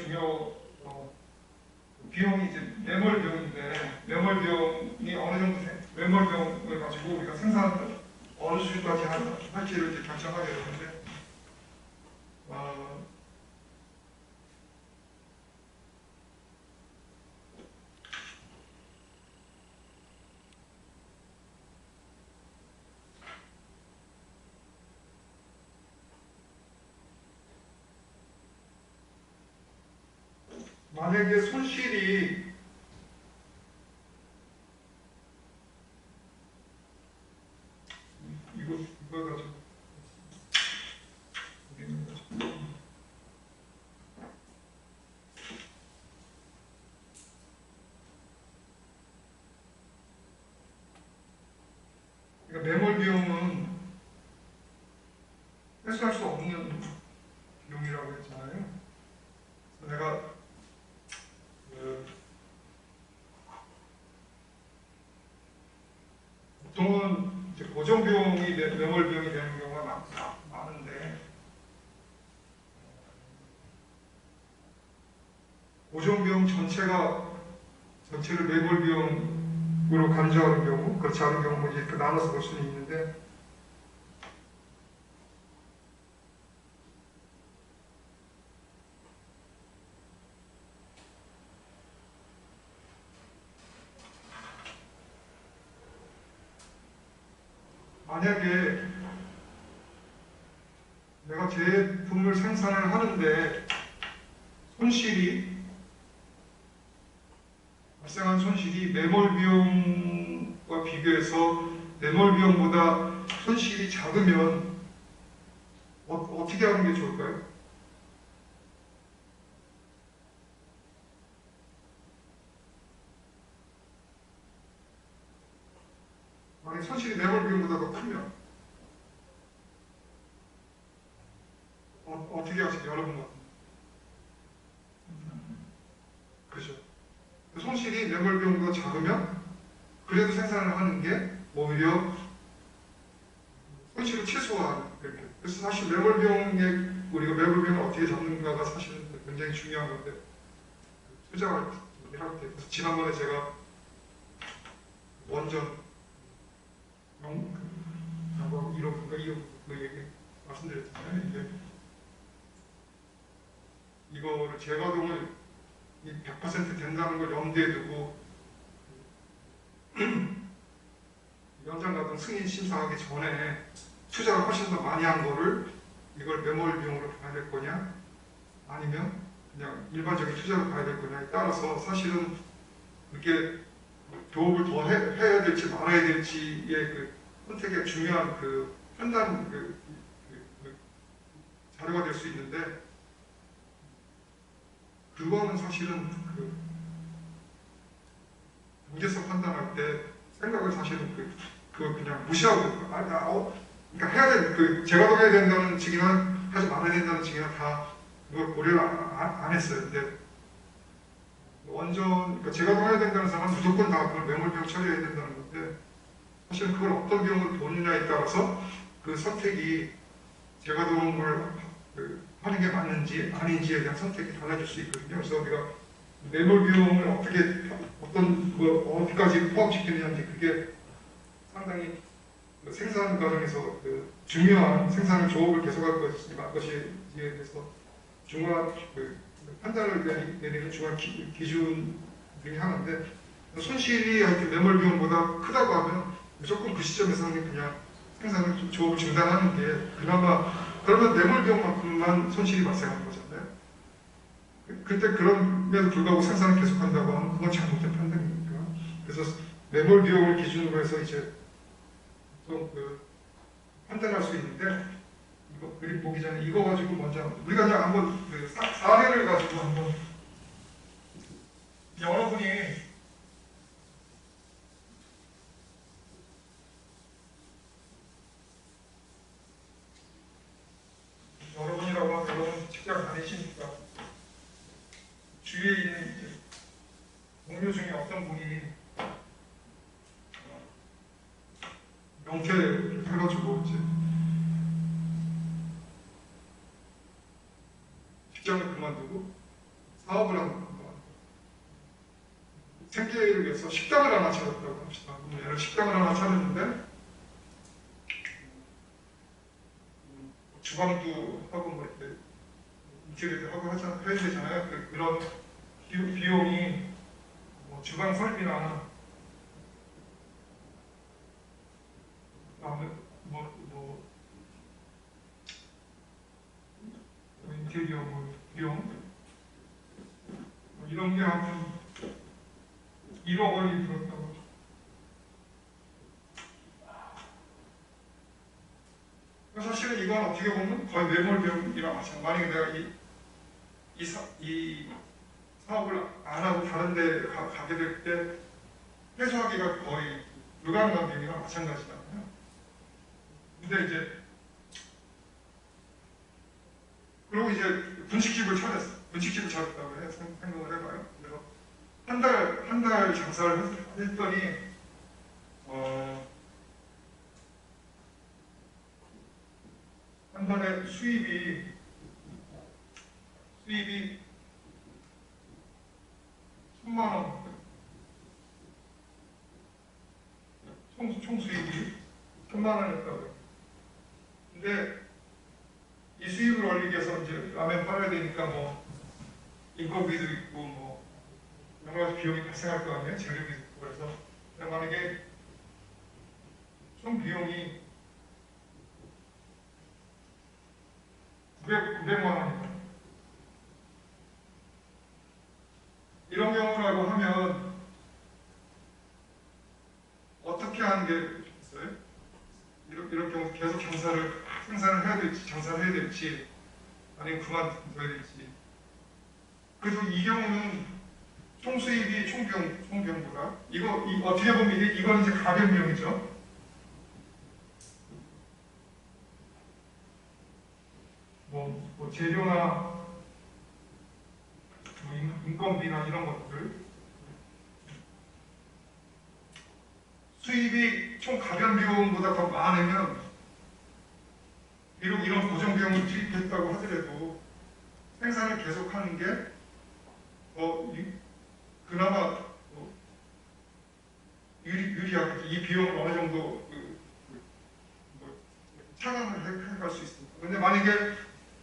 비용이 이제 매몰 비용인데, 매몰 비용이 어느 정도 매몰 비용을 가지고 우리가 생산을 어느 수준까지 할지를 이제 결정하게 되는데, 만약에 손실이 이거 가지고 그러니까 매몰 비용은 회수할 수 없는 비용이라고 했잖아요. 그래서 내가 보통은 이제 고정 비용이 매몰 비용이 되는 경우가 많은데, 고정 비용 전체를 매몰 비용으로 간주하는 경우, 그렇지 않은 경우 이제 이렇게 나눠서 볼 수는 있는데, 만약에 내가 제품을 생산을 하는데 발생한 손실이 매몰 비용과 비교해서 매몰 비용보다 손실이 작으면 어떻게 하는 게 좋을까요? 만약 손실이 매몰 비용보다 더 크면 어떻게 하시죠? 여러분 같은. 그렇죠. 손실이 매몰 비용보다 작으면 그래도 생산을 하는 게 오히려 손실을 최소화하는, 이렇게. 그래서 사실 매몰 우리가 매몰 비용을 어떻게 잡는가가 사실은 굉장히 중요한 건데, 투자를 할 때. 그래서 지난번에 제가 원전 1억 그 얘기 말씀드렸잖아요. 이거를 재가동을 100% 된다는 걸 염두에 두고 연장 가동 승인 심사하기 전에 투자를 훨씬 더 많이 한 거를 이걸 매몰 비용으로 봐야 될 거냐 아니면 그냥 일반적인 투자로 봐야 될 거냐에 따라서 사실은 이렇게 교업을 더 해야 될지 말아야 될지의 그 선택의 중요한 그 판단 자료가 될 수 있는데 그거는 사실은 그 경제성 판단할 때 생각을 사실은 그걸 그냥 무시하고 그러니까 해야 될 그 재가동해야 된다는 측이나 하지 말아야 된다는 측이나 다 그걸 고려를 안 했어요. 근데 완전 그러니까 재가동해야 된다는 사람은 무조건 다 그걸 매몰 비용 처리해야 된다는 건데 사실은 그걸 어떤 비용으로 보느냐에 따라서 그 선택이 재가동을 하는 게 맞는지 아닌지에 대한 선택이 달라질 수 있거든요. 그래서 우리가 매몰 비용을 어디까지 포함시키느냐인지 그게 상당히 생산 과정에서 그 중요한 생산을 조업을 계속할 것이에 대해서 중요한 판단을 내리는 중요한 기준 중에 하나인데 손실이 하여튼 매몰 비용보다 크다고 하면 무조건 그 시점에서는 그냥 생산을 조업을 중단하는 게 그나마 그러면 매몰 비용만큼만 손실이 발생하는 거잖아요. 그때 그럼에도 불구하고 생산을 계속한다고 하면 그건 잘못된 판단이니까. 그래서 매몰 비용을 기준으로 해서 이제 좀 판단할 수 있는데 이거 그림 보기 전에 이거 가지고 먼저 우리가 그냥 한번 사례를 가지고 한번 여러분이 여러분이라고 하면 여러분 직장 다니시니까 주위에 있는 이제 동료 중에 어떤 분이 명퇴를 해가지고 이제 직장을 그만두고 사업을 하는 겁니다. 생계를 위해서 식당을 하나 차렸다고 합시다. 얘를 식당을 하나 차렸는데 주방도 하고 뭐 이렇게 인테리어도 하고 해야 되잖아요. 그런 비용이 뭐 주방 설비나 인테리어 비용 이런 게 한 1억 원이 들었다고. 사실은 이건 어떻게 보면 거의 매몰 비용이랑 마찬가지. 만약에 내가 이 사업을 안 하고 다른 데 가게 될 때 해소하기가 거의 불가능한 비용이랑 마찬가지잖아요. 근데 이제 그리고 이제 분식집을 차렸어. 분식집을 차렸다고 해 생각을 해봐요. 그래서 한 달 장사를 했더니 한 달에 수입이 1,000만 원. 총 수입이 1,000만 원이었다고요. 근데 이 수입을 올리기 위해서 이제 라면 팔아야 되니까 뭐 인건비도 있고 뭐 여러 가지 비용이 발생할 거 아니에요. 재료비도 있고. 그래서 만약에 총 비용이 900만 원이다. 이런 경우라고 하면 어떻게 하는 게 있어요? 이런 경우 계속 생산을 해야 될지 장사를 해야 될지 아니면 그만둬야 될지. 그래서 이 경우는 총 수입이 총 비용보다 어떻게 보면 이건 이제 가변 비용이죠. 뭐 재료나 인건비나 이런 것들 수입이 총 가변 비용보다 더 많으면 비록 이런 고정 비용을 투입했다고 하더라도 생산을 계속하는 게 그나마 유리하겠죠. 이 비용을 어느 정도 차감을 해갈 수 있습니다. 근데 만약에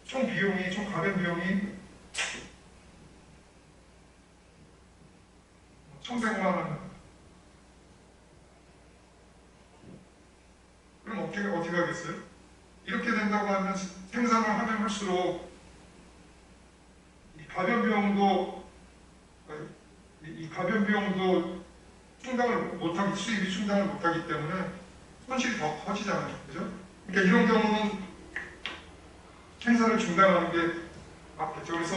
총 비용이, 총 가변 비용이 1,100만 원. 그럼 어떻게 하겠어요? 이렇게 된다고 하면 생산을 하면 할수록 이 가변 비용도 충당을 못하기, 수입이 충당을 못하기 때문에 손실이 더 커지잖아요. 그죠? 그러니까 이런 경우는 생산을 중단하는 게 맞겠죠. 그래서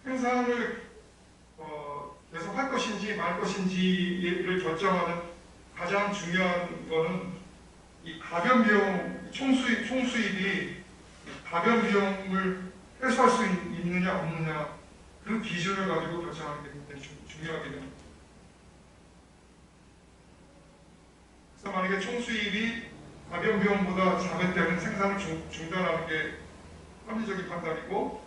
생산을 계속 할 것인지 말 것인지를 결정하는 가장 중요한 거는 이 가변 비용, 총수입이 가변 비용을 해소할 수 있느냐 없느냐 그 기준을 가지고 결정하는 게 굉장히 중요하게 됩니다. 그래서 만약에 총수입이 가변 비용보다 작을 때는 생산을 중단하는 게 합리적인 판단이고,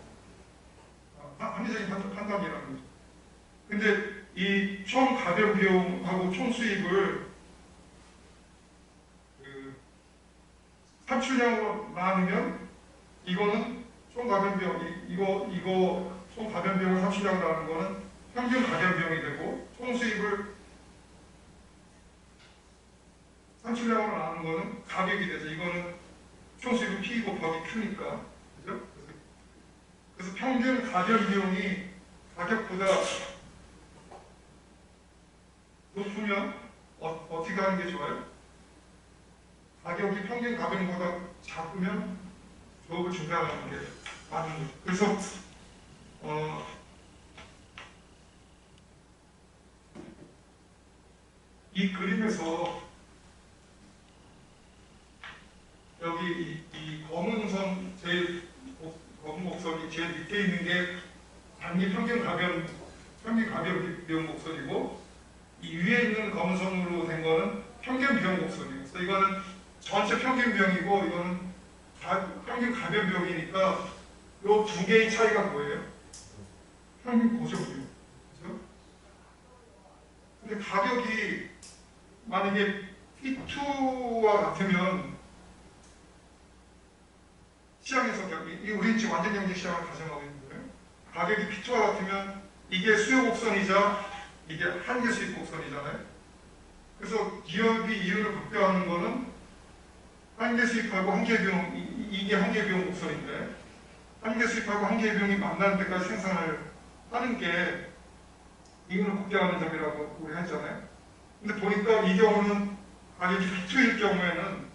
합리적인 판단이라는 거죠. 근데 이 총 가변 비용하고 총 수입을 산출량으로 나누면 이거는 총 가변 비용, 이거 총 가변 비용을 산출량으로 나누는 거는 평균 가변 비용이 되고, 총 수입을 산출량으로 나누는 거는 가격이 되죠. 이거는 총 수입은 P 곱하기 Q니까. 그죠? 그래서 평균 가변 비용이 가격보다 높으면 어떻게 하는 게 좋아요? 가격이 평균 가격보다 작으면 조업을 중단하는 게 맞는 거죠. 그래서 이 그림에서 여기 이 검은 선, 제일 검은 곡선이 제일 밑에 있는 게 단기 평균 가변 비용 곡선이고, 이 위에 있는 검은 선으로 된 거는 평균 비용 곡선이에요. 그래서 이거는 전체 평균 비용이고, 이거는 평균 가변 비용이니까 이 두 개의 차이가 뭐예요? 평균 고정 비용. 그렇죠? 근데 가격이 만약에 P2와 같으면 시장에서 우리 지금 완전 경제 시장을 가정하고 있는 거예요. 가격이 P2와 같으면 이게 수요 곡선이자 이게 한계 수익 곡선이잖아요. 그래서 기업이 이윤을 극대화하는 거는 한계 수익하고 한계 비용, 이게 한계 비용 곡선인데, 한계 수익하고 한계 비용이 만나는 데까지 생산을 하는 게 이윤을 극대화하는 점이라고 우리 했잖아요. 근데 보니까 이 경우는 가격이 P2일 경우에는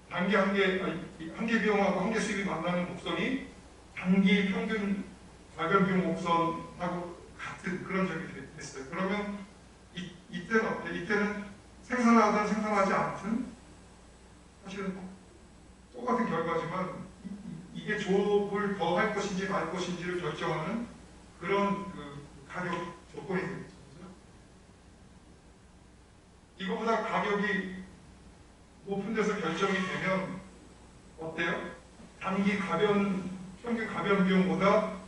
한계 비용하고 한계 수익이 만나는 곡선이 단기 평균 가변 비용 곡선하고 같은 그런 점이 됐어요. 그러면 이때는 어때? 이때는 생산하든 생산하지 않든 사실은 똑같은 결과지만 이게 조업을 더 할 것인지 말 것인지를 결정하는 그런 그 가격 조건이 되겠죠. 이거보다 가격이 높은 데서 결정이 되면 어때요? 단기 평균 가변 비용보다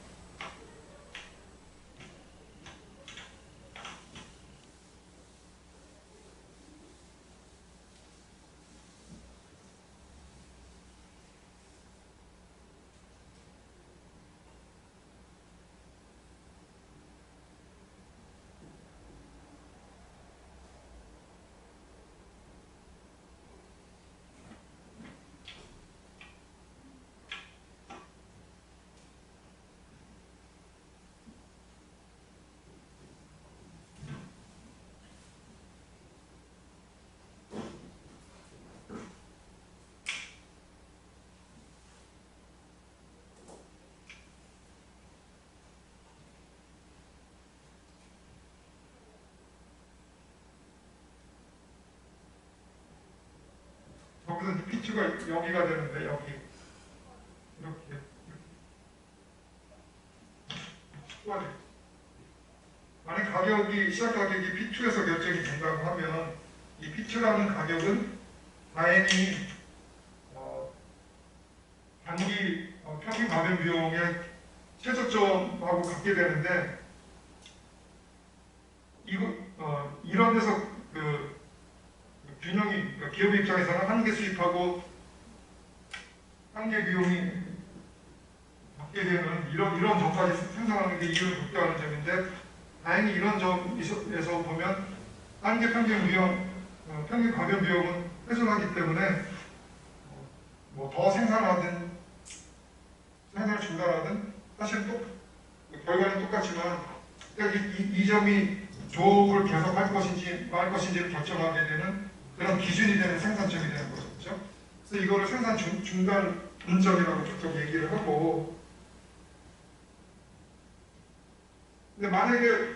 거기서 P2가 여기가 되는데 여기 이렇게 만약 가격이 시작 가격이 P2에서 결정이 된다고 하면 이 P2라는 가격은 다행히 단기 평균 가변 비용의 최저점하고 같게 되는데, 이런 데서 균형이 기업 입장에서는 한계 수입하고 한계 비용이 받게 되는 이런 점까지 생산하는 게 이윤을 극대화하는 점인데 다행히 이런 점에서 보면 한계 평균 비용, 평균 가변 비용은 훼손하기 때문에 뭐 더 생산하든 생산을 중단하든 사실 또 결과는 똑같지만 그러니까 이 점이 조업을 계속할 것인지 말 것인지를 결정하게 되는 그런 기준이 되는 생산점이 되는 거죠. 그렇죠? 그래서 이거를 생산 중단점이라고 좀 얘기를 하고 근데 만약에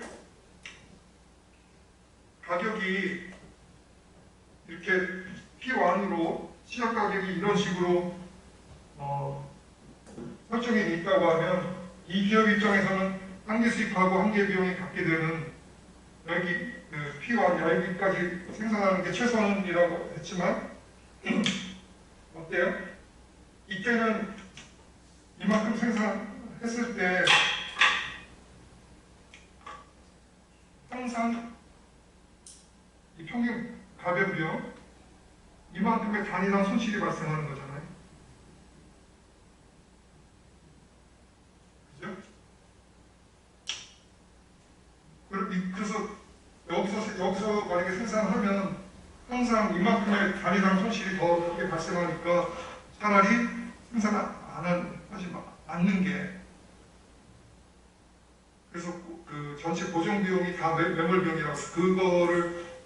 가격이 이렇게 P1으로 시작 가격이 이런 식으로 설정이 돼 있다고 하면 이 기업 입장에서는 한계 수입하고 한계 비용이 갖게 되는 여기 P1 여기까지 생산하는 게 최선이라고 했지만 어때요? 이때는 이만큼 생산했을 때 항상 이 평균 가변 비용 이만큼의 단위당 손실이 발생하는 거잖아요. 그죠? 그래서 여기서 만약에 생산하면 항상 이만큼의 단위당 손실이 더 크게 발생하니까 차라리 생산 하지 않는 게 그래서 그 전체 고정 비용이 다 매몰 비용이라고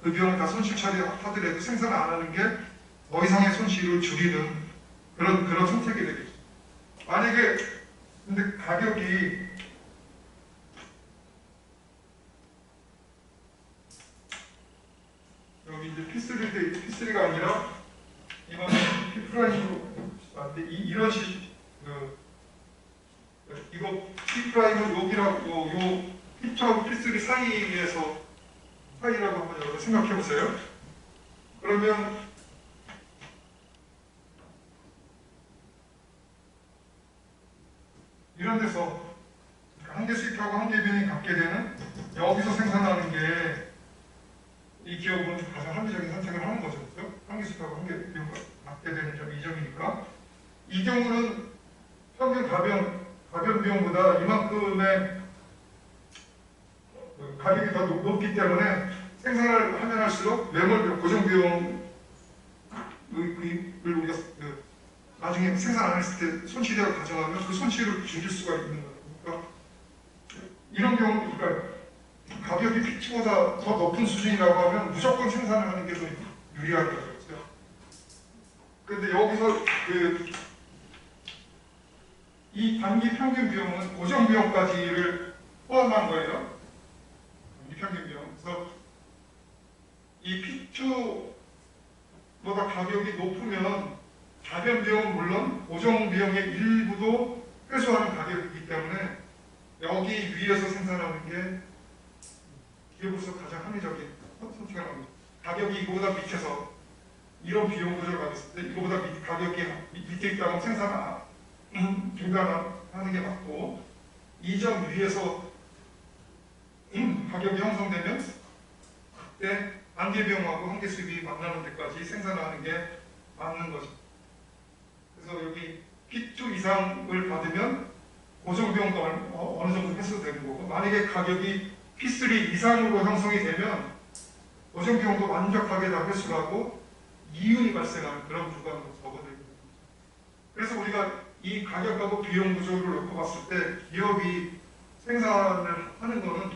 그 비용을 다 손실 처리하더라도 생산을 안 하는 게 더 이상의 손실을 줄이는 그런 선택이 되겠죠. 만약에 근데 가격이 여기 이제 P3가 아니라 이거는 P''으로 이런 이거 P''은 여기라고 요 P2하고 P3 사이라고 한번 여러분 생각해 보세요. 그러면 이런 데서 한계 수입하고 한계 비용이 갖게 되는 여기서 생산하는 게 이 기업은 가장 합리적인 선택을 하는 거죠. 그렇죠? 한계 수입하고 한계 비용을 갖게 되는 점이 이 점이니까 이 경우는 평균 가변 비용보다 이만큼의 가격이 더 높기 때문에 생산을 하면 할수록 매몰 비용, 고정 비용을 우리가 나중에 생산 안 했을 때 손실이라고 가정하면 그 손실을 줄일 수가 있는 거예요. 그러니까 이런 경우, 그러니까 가격이 P2보다 더 높은 수준이라고 하면 무조건 생산을 하는 게 더 유리한 거죠. 그렇죠? 그런데 여기서 이 단기 평균 비용은 고정 비용까지를 포함한 거예요. 이 평균 비용. 그래서 이 P2보다 가격이 높으면 가변 비용은 물론 고정 비용의 일부도 회수하는 가격이기 때문에 여기 위에서 생산하는 게 기업으로서 가장 합리적인 선택을 합니다. 가격이 이거보다 밑에서 이런 비용 구조를 가졌을 때 이거보다 가격이 밑에 있다고 생산 중단하는 게 맞고 이 점 위에서 가격이 형성되면 그때 한계 비용하고 한계 수입이 만나는 데까지 생산하는 게 맞는 거죠. 그래서 여기 P2 이상을 받으면 고정 비용도 어느 정도 해소되는 거고 만약에 가격이 P3 이상으로 형성이 되면 고정 비용도 완벽하게 다 회수하고 이윤이 발생하는 그런 구간으로 접어들게 됩니다. 그래서 우리가 이 가격하고 비용 구조를 놓고 봤을 때 기업이 생산을 하는 거는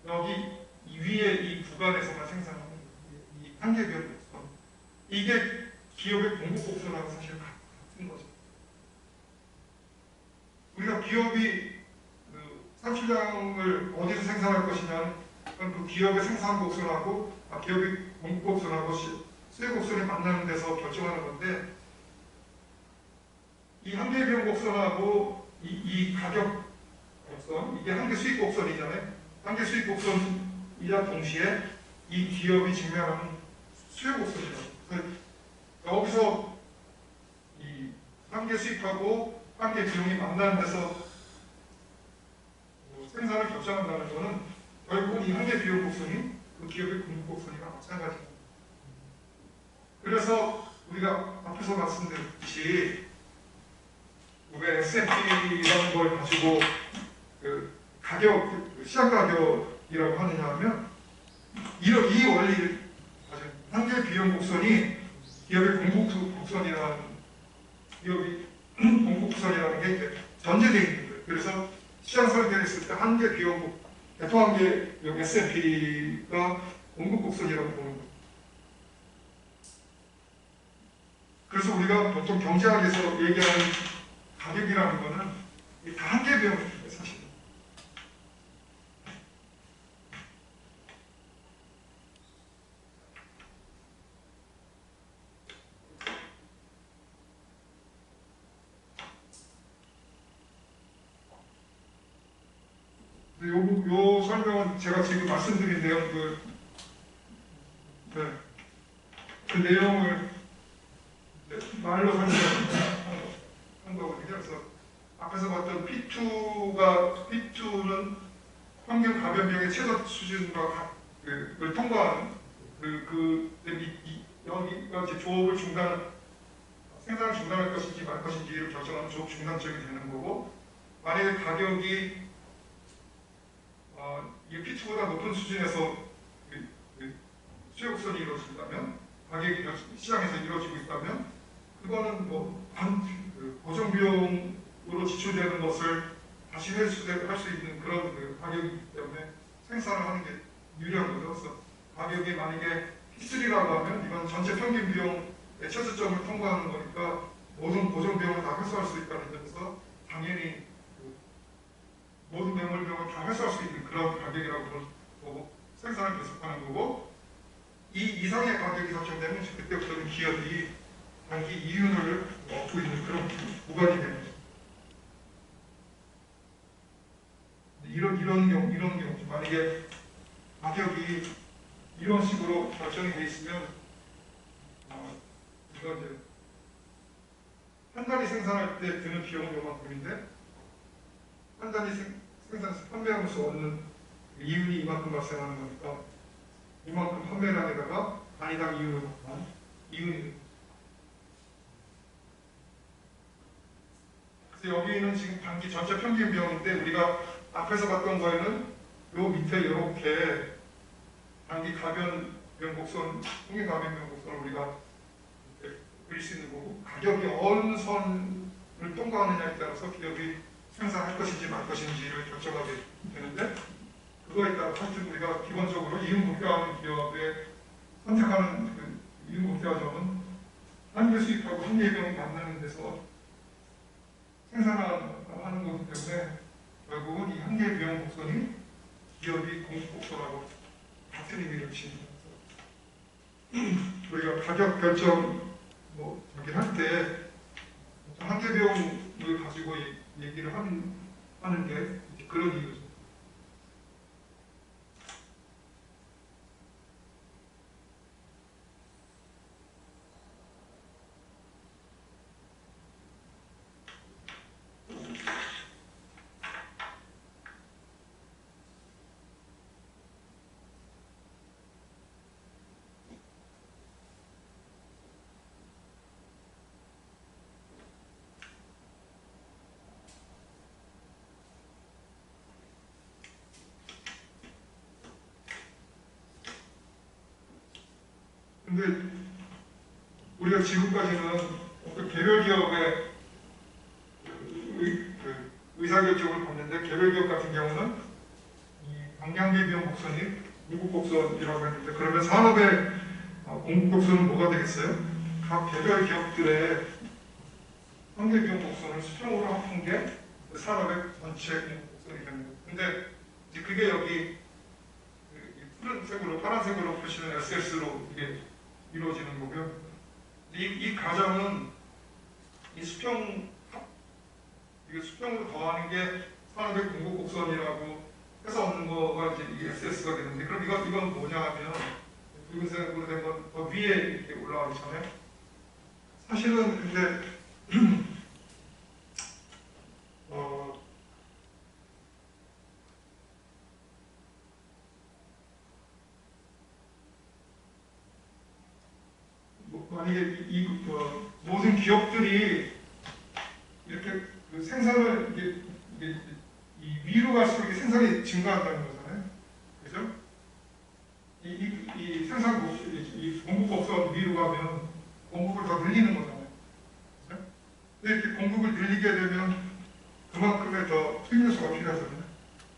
여기 위에 이 구간에서만 생산하는 이 한계 비용 곡선 이게 기업의 공급 곡선하고 사실 같은 거죠. 우리가 기업이 산출량을 어디서 생산할 것이냐는 그 기업의 생산 곡선하고 기업의 공급 곡선하고 수요 곡선이 만나는 데서 결정하는 건데 이 한계 비용 곡선하고 이 가격 곡선 이게 한계 수익 곡선이잖아요. 한계 수익 곡선이자 동시에 이 기업이 직면하는 수요 곡선이죠. 여기서 이 한계 수익하고 한계 비용이 만나는 데서 생산을 결정한다는 것은 결국 이 한계 비용 곡선이 그 기업의 공급 곡선이랑 마찬가지입니다. 그래서 우리가 앞에서 말씀드렸듯이 우리가 S&P라는 걸 가지고 그 가격, 그 시장 가격이라고 하느냐 하면 이 원리를 가지고 한계 비용 곡선이 기업의 공급 곡선이라는 기업이 공급 곡선이라는 게 이제 전제되어 있는 거예요. 그래서 시장 설계를 했을 때 한계 비용 대통한계 비용 S&P가 공급 곡선이라고 보는 거예요. 그래서 우리가 보통 경제학에서 얘기하는 가격이라는 거는 다 한계 비용입니다, 사실. 요 설명은 제가 지금 말씀드린 내용 그 내용을 말로 설명한 거거든요. 그래서 앞에서 봤던 P2는 평균 가변비용의 최저 수준과 그걸 통과하는 여기가 이제 조업을 생산을 중단할 것인지 말 것인지를 결정하는 조업 중단점이 되는 거고, 만약에 가격이 이 P2보다 높은 수준에서 수요곡선이 이루어진다면, 가격이 시장에서 이루어지고 있다면, 그거는 고정비용으로 지출되는 것을 다시 회수할 수 있는 그런 가격이기 때문에 생산을 하는 게 유리한 거죠. 그래서 가격이 만약에 P3라고 하면 이건 전체 평균 비용의 최저점을 통과하는 거니까 모든 고정비용을 다 회수할 수 있다는 점에서 당연히 모든 매몰비용을 다 회수할 수 있는 그런 가격이라고 보고 생산을 계속하는 거고, 이 이상의 가격이 설정되면 그때부터는 기업이 단기 이윤을 얻고 있는 그런 구간이 되는 거죠. 이런 경우 만약에 가격이 이런 식으로 결정이 돼 있으면 이거 이제 한 단위 생산할 때 드는 비용은 요만큼인데 한 단위 생산해서 판매하면서 얻는 이윤이 이만큼 발생하는 거니까 이만큼 판매를 하다가 단위당 이윤을 받는 이윤이. 그래서 여기는 지금 단기 전체 평균 비용인데 우리가 앞에서 봤던 거에는 요 밑에 이렇게 단기 가변 비용 곡선, 평균 가변 비용 곡선을 우리가 그릴 수 있는 거고, 가격이 어느 선을 통과하느냐에 따라서 기업이 생산할 것인지 말 것인지를 결정하게 되는데, 그거에 따라 하여튼 우리가 기본적으로 이윤 국가하는 기업에 선택하는 이윤 국가 점은 한계 수입하고 한계 비용이 만나는 데서 생산하는 거기 때문에 결국은 이 한계 비용 곡선이 기업이 공급 곡선하고 같은 의미를 지닌 거죠. 우리가 가격 결정 여기 할 때 한계 비용을 가지고 얘기를 하는 게 그런 이유죠. 근데 우리가 지금까지는 어떤 개별 기업의 의사결정을 봤는데, 개별 기업 같은 경우는 이 방향계 비용 곡선이 공급 곡선이라고 했는데, 그러면 산업의 공급 곡선은 뭐가 되겠어요? 각 개별 기업들의 한계 비용 곡선을 수평으로 합한 게 산업의 전체 공급 곡선이 되는 거예요. 근데 이제 그게 여기 푸른색으로 파란색으로 표시는 SS로 이게 이루어지는 거고요. 이 과정은 이 이게 수평으로 더하는 게 산업의 공급 곡선이라고 해서 얻는 거가 이제 이게 SS가 되는데, 그럼 이건 뭐냐 하면 붉은색으로 된 건 더 위에 이렇게 올라가기 전에 사실은 근데 만약에 모든 기업들이 이렇게 그 생산을 이 위로 갈수록 이게 생산이 증가한다는 거잖아요. 그죠? 이 생산 이 공급 복수가 위로 가면 공급을 더 늘리는 거잖아요. 그죠? 근데 이렇게 공급을 늘리게 되면 그만큼의 더 수익 요소가 필요하잖아요.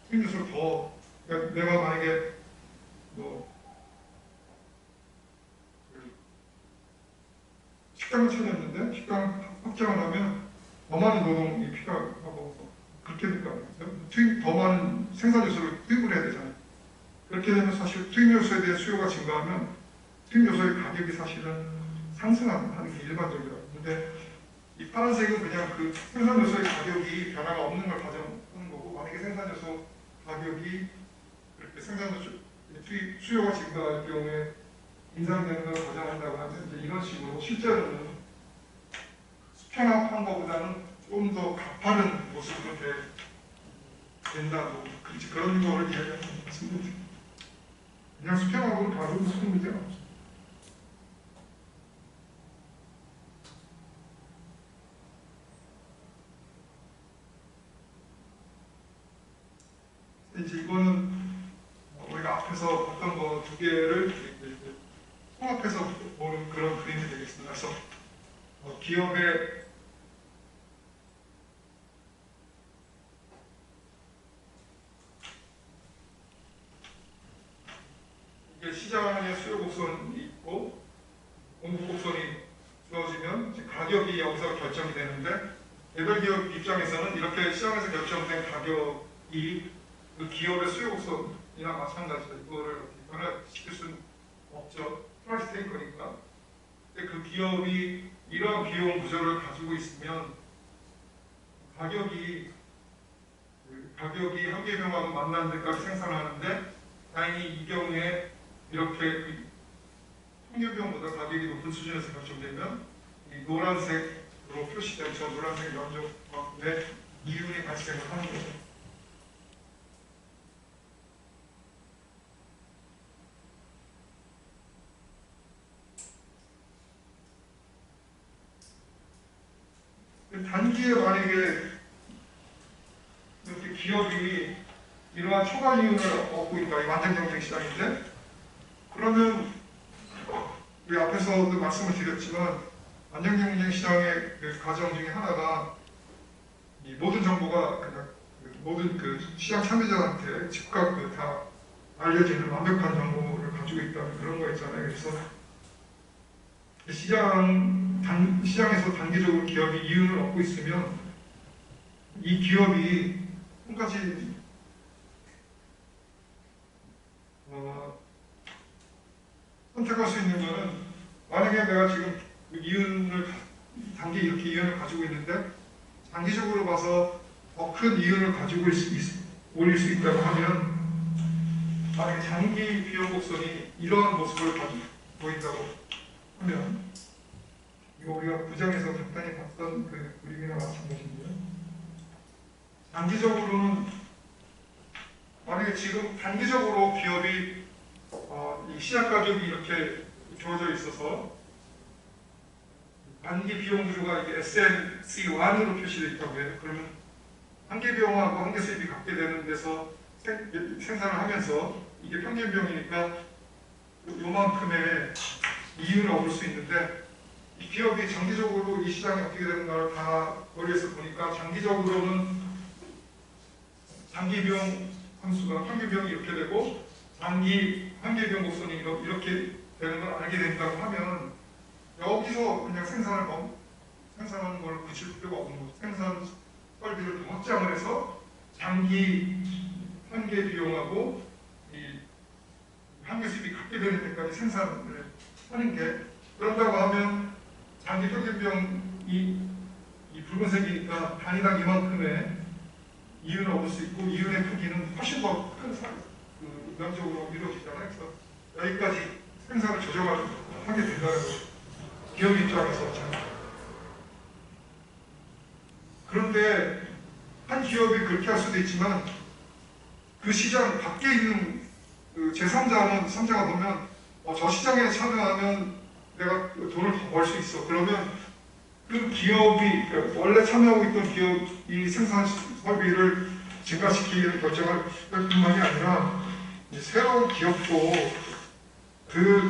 수익 요소를 더 그러니까 내가 만약에 식당을 차렸는데 식당 확장을 하면 더 많은 노동이 필요하고 그렇게 될거 아니에요. 더 많은 생산 요소를 투입을 해야 되잖아요. 그렇게 되면 사실 투입 요소에 대해 수요가 증가하면 투입 요소의 가격이 사실은 상승하는 게 일반적이라고. 근데 이 파란색은 그냥 그 생산 요소의 가격이 변화가 없는 걸 가정하는 거고, 만약에 생산 요소 가격이 그렇게 생산 요소 투입 수요가 증가할 경우에 인상되는 걸 가정한다고 하면 이제 이런 식으로 실제로는 수평한 것보다는 좀 더 가파른 모습으로 된다고 그런 거를 이야기하는 것 같습니다. 그냥 수평하고는 다른 무슨 문제가 없어요. 이제 이거는 우리가 앞에서 봤던 거 두 개를 통합해서 보는 그런 그림이 되겠습니다. 그래서 기업의 이게 시장의 수요 곡선이 있고 공급 곡선이 주어지면 가격이 여기서 결정이 되는데, 개별 기업 입장에서는 이렇게 시장에서 결정된 가격이 그 기업의 수요 곡선이나 마찬가지로 이거를 변화시킬 수는 없죠. 프라이스 테이커니까. 근데 그 기업이 이러한 비용 구조를 가지고 있으면 가격이 한계병하고 만나는 데까지 생산하는데, 다행히 이 경우에 이렇게 그 평균비용보다 가격이 높은 수준에서 결정되면 이 노란색으로 표시된 저 노란색 면적만큼의 이윤이 발생을 하는 거죠. 단기에 만약에 이렇게 기업이 이러한 초과 이윤을 얻고 있다, 이 완전 경쟁 시장인데, 그러면 우리 앞에서도 말씀을 드렸지만 완전 경쟁 시장의 그 과정 중에 하나가 이 모든 정보가 그냥 모든 그 시장 참여자한테 즉각 다 알려지는 완벽한 정보를 가지고 있다는 그런 거 있잖아요. 그래서 시장에서 단기적으로 기업이 이윤을 얻고 있으면 이 기업이 한 가지 선택할 수 있는 거는, 만약에 내가 지금 단기 이렇게 이윤을 가지고 있는데 장기적으로 봐서 더 큰 이윤을 가지고 올릴 수 있다고 하면, 만약에 장기 비용 곡선이 이러한 모습을 가지고 보인다고 하면, 이거 우리가 구장에서 간단히 봤던 그 그림이랑 마찬가지인데요. 단기적으로는 만약에 지금 단기적으로 기업이 이 시작 가격이 이렇게 주어져 있어서 단기 비용 구조가 이게 SNC1으로 표시되어 있다고 해요. 그러면 한계 비용하고 한계 수입이 같게 되는 데서 생산을 하면서 이게 평균 비용이니까 요만큼의 이윤을 얻을 수 있는데, 이 기업이 장기적으로 이 시장이 어떻게 되는가를 다 머리에서 보니까 장기적으로는 장기 비용 함수가 평균 비용이 이렇게 되고 장기 한계 비용 곡선이 이렇게 되는 걸 알게 된다고 하면, 여기서 그냥 생산하는 걸 붙일 필요가 없는 거죠. 생산 설비를 더 확장을 해서 장기 한계 비용하고 이 한계 수입이 같게 되는 데까지 생산을 하는 게, 그런다고 하면 장기 평균 비용이 이 붉은색이니까 단위당 이만큼의 이윤을 얻을 수 있고, 이윤의 크기는 훨씬 더 큰 면적으로 이루어지잖아요. 그래서 여기까지 생산을 조정하게 된다는 거죠. 기업 입장에서. 그런데 한 기업이 그렇게 할 수도 있지만, 그 시장 밖에 있는 그 제3자가 보면 저 시장에 참여하면 내가 돈을 더 벌 수 있어. 그러면 그 기업이 그러니까 원래 참여하고 있던 기업이 생산 설비를 증가시키는 결정할 뿐만이 아니라 이제 새로운 기업도 그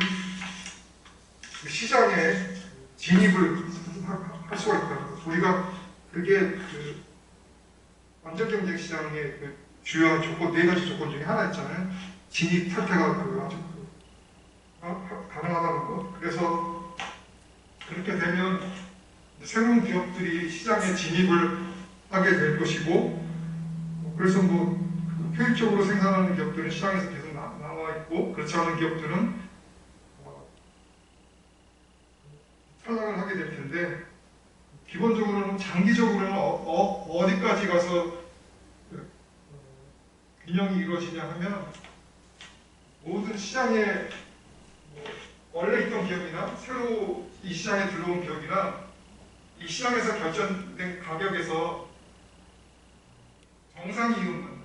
시장에 진입을 할 수가 있다. 우리가 그게 그 완전 경쟁 시장의 그 주요한 조건, 네 가지 조건 중에 하나 있잖아요. 진입 탈퇴가 그 아주 가능하다는 것. 그래서 그렇게 되면 새로운 기업들이 시장에 진입을 하게 될 것이고, 그래서 뭐 효율적으로 생산하는 기업들은 시장에서 계속 나와 있고, 그렇지 않은 기업들은 탈락을 하게 될 텐데, 기본적으로는 장기적으로는 어디까지 가서 균형이 이루어지냐 하면 모든 시장에 원래 있던 기업이나 새로 이 시장에 들어온 기업이나 이 시장에서 결정된 가격에서 정상 이윤만,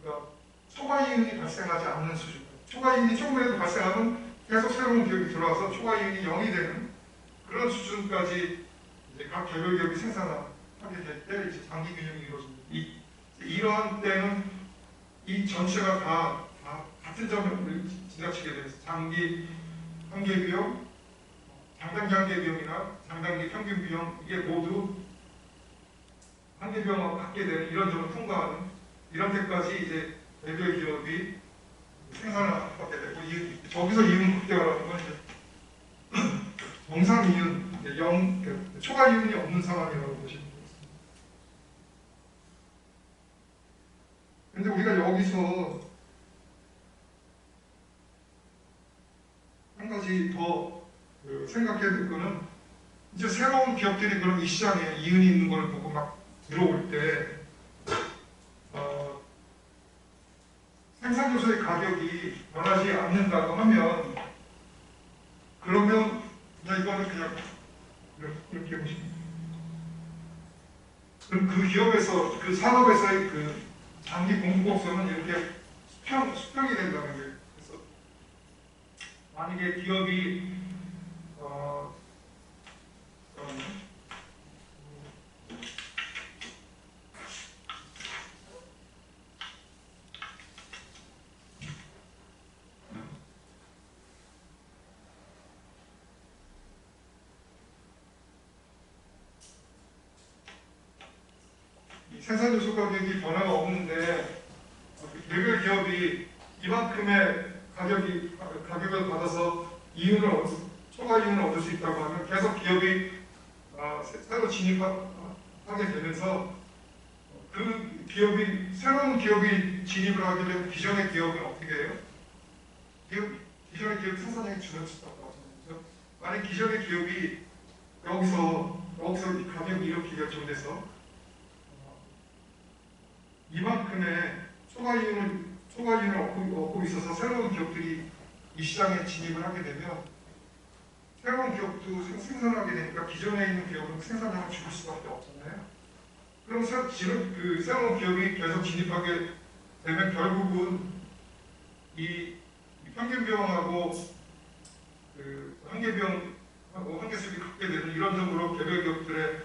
그러니까 초과 이윤이 발생하지 않는 수준. 초과 이윤이 조금이라도 발생하면 계속 새로운 기업이 들어와서 초과 이윤이 0이 되는 그런 수준까지 이제 각 개별 기업이 생산하게 될 때 이제 장기 균형이 이루어집니다. 이러한 때는 이 전체가 다 같은 점을 지나치게 돼서 장기 한계 비용, 장단기 한계 비용이나 장단기 평균 비용, 이게 모두 한계 비용하고 같게 되는 이런 점을 통과하는 이런 때까지 이제 개별 기업이 생산을 하게 되고, 저기서 이윤 극대화라는 건 이제 정상 이윤, 초과 이윤이 없는 상황이라고 보시면 되겠습니다. 근데 우리가 여기서 한 가지 더 생각해야 될 거는, 이제 새로운 기업들이 그럼 이 시장에 이윤이 있는 걸 보고 막 들어올 때 생산 요소의 가격이 변하지 않는다고 하면, 그러면 그냥 이거는 그냥 이렇게 보시면, 그럼 그 기업에서 그 산업에서의 그 장기 공급업소는 이렇게 수평이 된다는 거예요. 그래서 만약에 기업이 생산 요소 가격이 변화가 없는데 개별 기업이 이만큼의 가격을 받아서 초과 이윤을 얻을 수 있다고 하면 계속 기업이 새로 진입하게 되면서 그 기업이 새로운 기업이 진입을 하게 되면 기존의 기업은 어떻게 해요? 기존의 기업 생산량이 줄어들 수밖에 없잖아요. 만약 기존의 기업이 여기서 이 가격이 이렇게 결정돼서 이만큼의 초과 이윤을 얻고 있어서 새로운 기업들이 이 시장에 진입을 하게 되면 새로운 기업도 생산을 하게 되니까 기존에 있는 기업은 생산량을 줄일 수밖에 없잖아요. 그럼 새로운 기업이 계속 진입하게 되면 결국은 이 평균 비용하고 그 한계 비용하고 한계 수입이 같게 되는 이런 점으로 개별 기업들의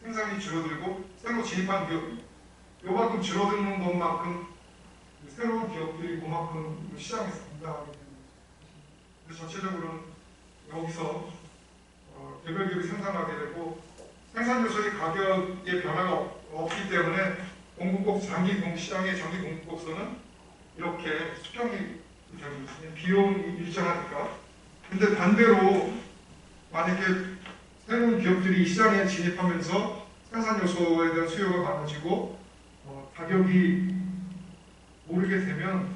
생산이 줄어들고, 새로 진입한 기업이 요만큼 줄어드는 것만큼 새로운 기업들이 그만큼 시장에서 등장하게 됩니다. 그래서 전체적으로는 여기서 개별 기업이 생산하게 되고, 생산 요소의 가격의 변화가 없기 때문에 시장의 장기 공급업소는 이렇게 수평이 됩니다. 비용이 일정하니까. 근데 반대로 만약에 새로운 기업들이 이 시장에 진입하면서 생산 요소에 대한 수요가 많아지고 가격이 오르게 되면,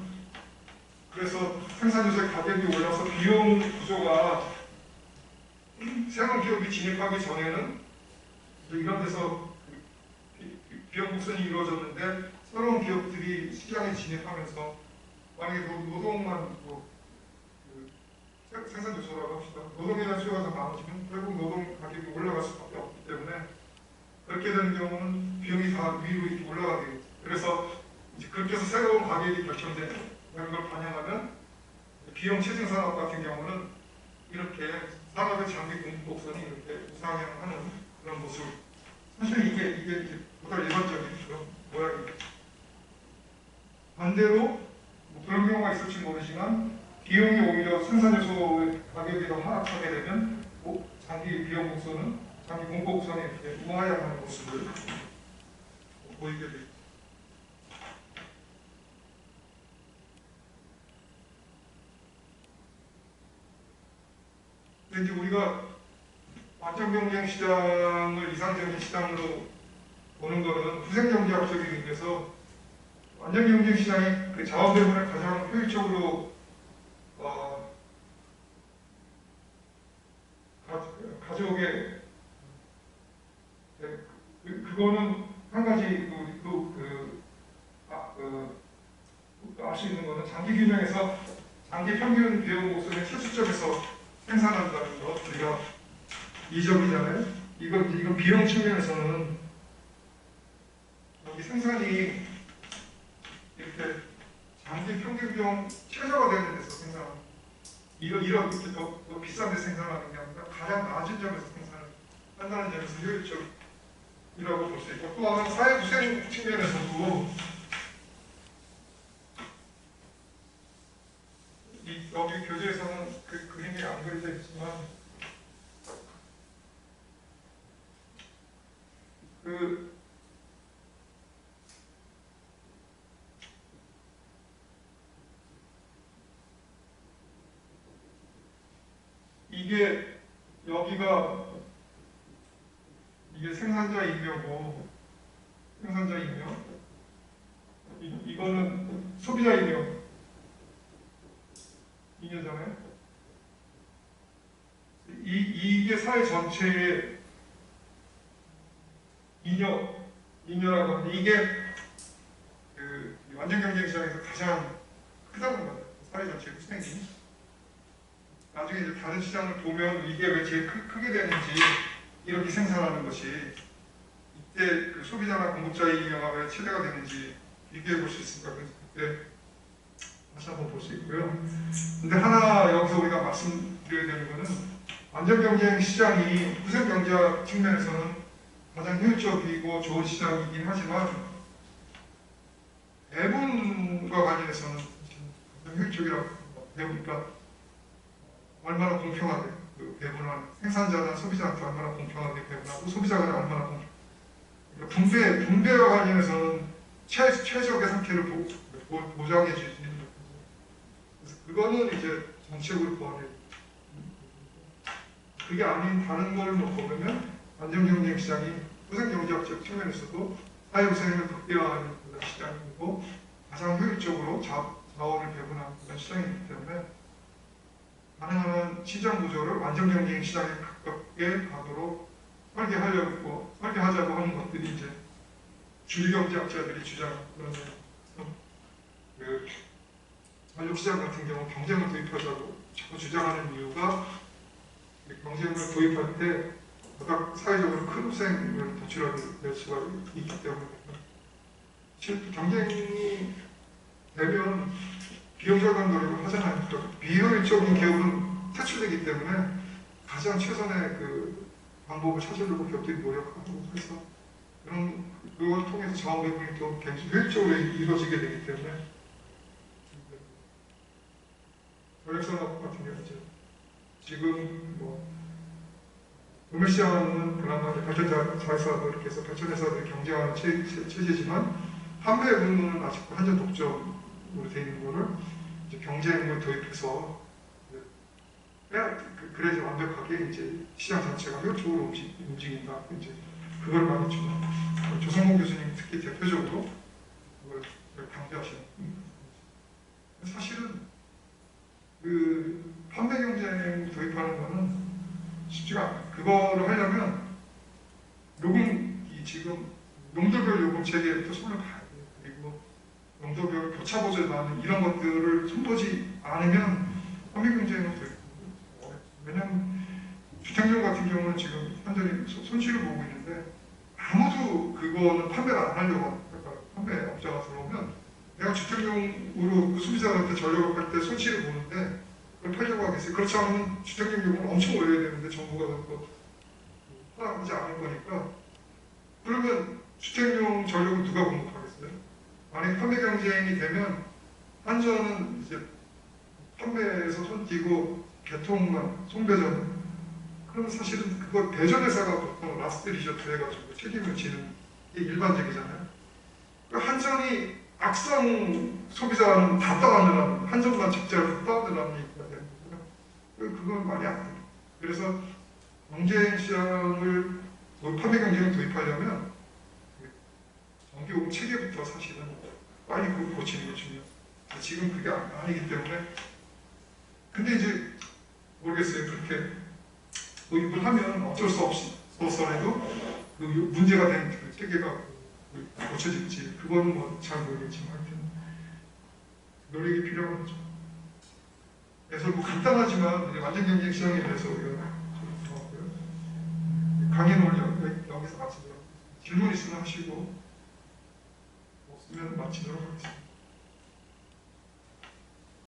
그래서 생산 요소의 가격이 올라서 비용 구조가 새로운 기업이 진입하기 전에는 이런 데서 비용 곡선이 이루어졌는데, 새로운 기업들이 시장에 진입하면서 만약에 노동만 생산 요소라고 합시다. 노동에 대한 수요가 더 많아지면 결국 노동 가격이 올라갈 수밖에 없기 때문에, 그렇게 되는 경우는 비용이 다 위로 이렇게 올라가게 되죠. 그래서 이제 그렇게 해서 새로운 가격이 결정되는 걸 반영하면 비용 체증 산업 같은 경우는 이렇게 이렇게 산업의 장기 공급곡선이 이렇게 우상향하는 그런 모습. 사실 이게 이제 보다 일반적인 그런 모양이에요. 반대로 뭐 그런 경우가 있을지 모르지만 비용이 오히려 생산요소의 가격이 더 하락하게 되면 장기 비용 곡선은 장기 공급 곡선이 이렇게 우하향하는 모습을 보이게 됩니다. 근데 이제 우리가 완전 경쟁 시장을 이상적인 시장으로 보는 거는 후생 경제학적인 의미에서 완전 경쟁 시장이 그 자원 배분을 가장 효율적으로 가져오게 그거는 한 가지 알 수 있는 거는 장기 균형에서 장기 평균 비용 곡선의 최수점에서 생산한다는 것 우리가 이점이잖아요. 이건 비용 측면에서는 여기 생산이 이렇게 장기 평균 비용 최저가 되는 데서 생산 이렇게 더 비싼 데 생산하는 게 아니라 가장 낮은 점에서 생산을 한다는 점에서 효율적이라고 볼 수 있고 또 하나 사회부생 측면에서도 여기 교재에서는 그 그림이 안 그려져 있지만 이게 여기가 이게 생산자 임명고 생산자 임명 이거는 소비자 임명 잉여잖아요. 이게 사회 전체의 잉여라고 하는데 이게 그 완전 경쟁 시장에서 가장 크다는 거예요. 사회 전체의 후생이. 나중에 이제 다른 시장을 보면 이게 왜 제일 크게 되는지 이렇게 생산하는 것이 이때 그 소비자나 공급자의 잉여가 왜 최대가 되는지 비교해 볼 수 있으니까 그때 다시 한번 볼 수 있고요. 근데 하나 여기서 우리가 말씀드려야 되는 거는 완전 경쟁 시장이 후생 경제학 측면에서는 가장 효율적이고 좋은 시장이긴 하지만 배분과 관련해서는 가장 효율적이라고 배우니까 얼마나 공평하게 그 배분한 생산자나 소비자한테 얼마나 공평하게 배분하고 소비자가 얼마나 그러니까 분배와 관련해서는 최적의 상태를 보장해 주지. 그거는 이제 정책으로 포함해. 그게 아닌 다른 걸 놓고 보면 완전 경쟁 시장이 후생 경제학적 측면에서도 사회후생을 극대화하는 그런 시장이고 가장 효율적으로 자원을 배분하는 그런 시장이기 때문에 가능한 시장 구조를 완전 경쟁 시장에 가깝게 가도록 설계하자고 하는 것들이 이제 주류경제학자들이 주장하는 그런 전력시장 같은 경우 경쟁을 도입하자고 자꾸 주장하는 이유가 경쟁을 도입할 때 각각 사회적으로 큰 후생을 도출하게 될 수가 있기 때문에 경쟁이 되면 비용절감 노력을 하잖아요. 그러니까 비효율적인 기업은 퇴출되기 때문에 가장 최선의 그 방법을 찾으려고 기업들이 노력하고 해서 그걸 통해서 자원 배분이 더 굉장히 효율적으로 이루어지게 되기 때문에 전력산업 같은 경우는 지금 도매시장은 그나마 발전자회사도 이렇게 해서 발전회사들이 경쟁하는 체제지만 판매 부분은 아직도 한전 독점으로 되어 있는 거를 이제 경쟁을 도입해서 그래야지 완벽하게 이제 시장 자체가 효율적으로 움직인다. 이제 그걸 말했죠. 조성모 교수님 특히 대표적으로 그걸 강조하시는. 사실은 그 판매 경쟁 도입하는 거는 쉽지가 않아요. 그거를 하려면 지금 용도별 요금 체계부터 손을 봐야 돼요. 그리고 용도별 교차 보조라는 이런 것들을 손보지 않으면 판매 경쟁은 되고 왜냐하면 주택용 같은 경우는 지금 현재 손실을 보고 있는데 아무도 그거는 판매를 안 하려고 합니다. 그러니까 판매업자가 들어오면 내가 주택용으로 그 소비자한테 전력을 팔 때 손실을 보는데 그걸 팔려고 하겠어요. 그렇지 않으면 주택용역을 엄청 올려야 되는데 정부가 그거 허락하지 않을 거니까. 그러면 주택용 전력을 누가 공급하겠어요? 만약 판매 경쟁이 되면 한전은 이제 판매에서 손 띄고 개통만 송배전, 그럼 사실은 그거 대전회사가 보통 라스트 리조트 해가지고 책임을 지는 게 일반적이잖아요. 그러니까 한전이 악성 소비자는 다 따라하느라는, 한전만 적자를 따라하느라는 얘기가 되는 거고요. 그건 말이 안 돼요. 그래서 경쟁 시장을, 판매 경쟁을 도입하려면 전기요금 체계부터 사실은 빨리 그거 고치는 게 중요해요. 지금 그게 아니기 때문에. 근데 이제 모르겠어요. 그렇게 도입을 하면 어쩔 수 없어서라도 그 문제가 된 그 체계가 고쳐질지 그거는 뭐 잘 모르겠지만 하여튼 노력이 필요한 거죠. 그래서 뭐 간단하지만 완전 경쟁 시장에 대해서 우리가 강의는 오늘 여기서 마치도록, 질문 있으면 하시고 없으면 마치도록 하겠습니다.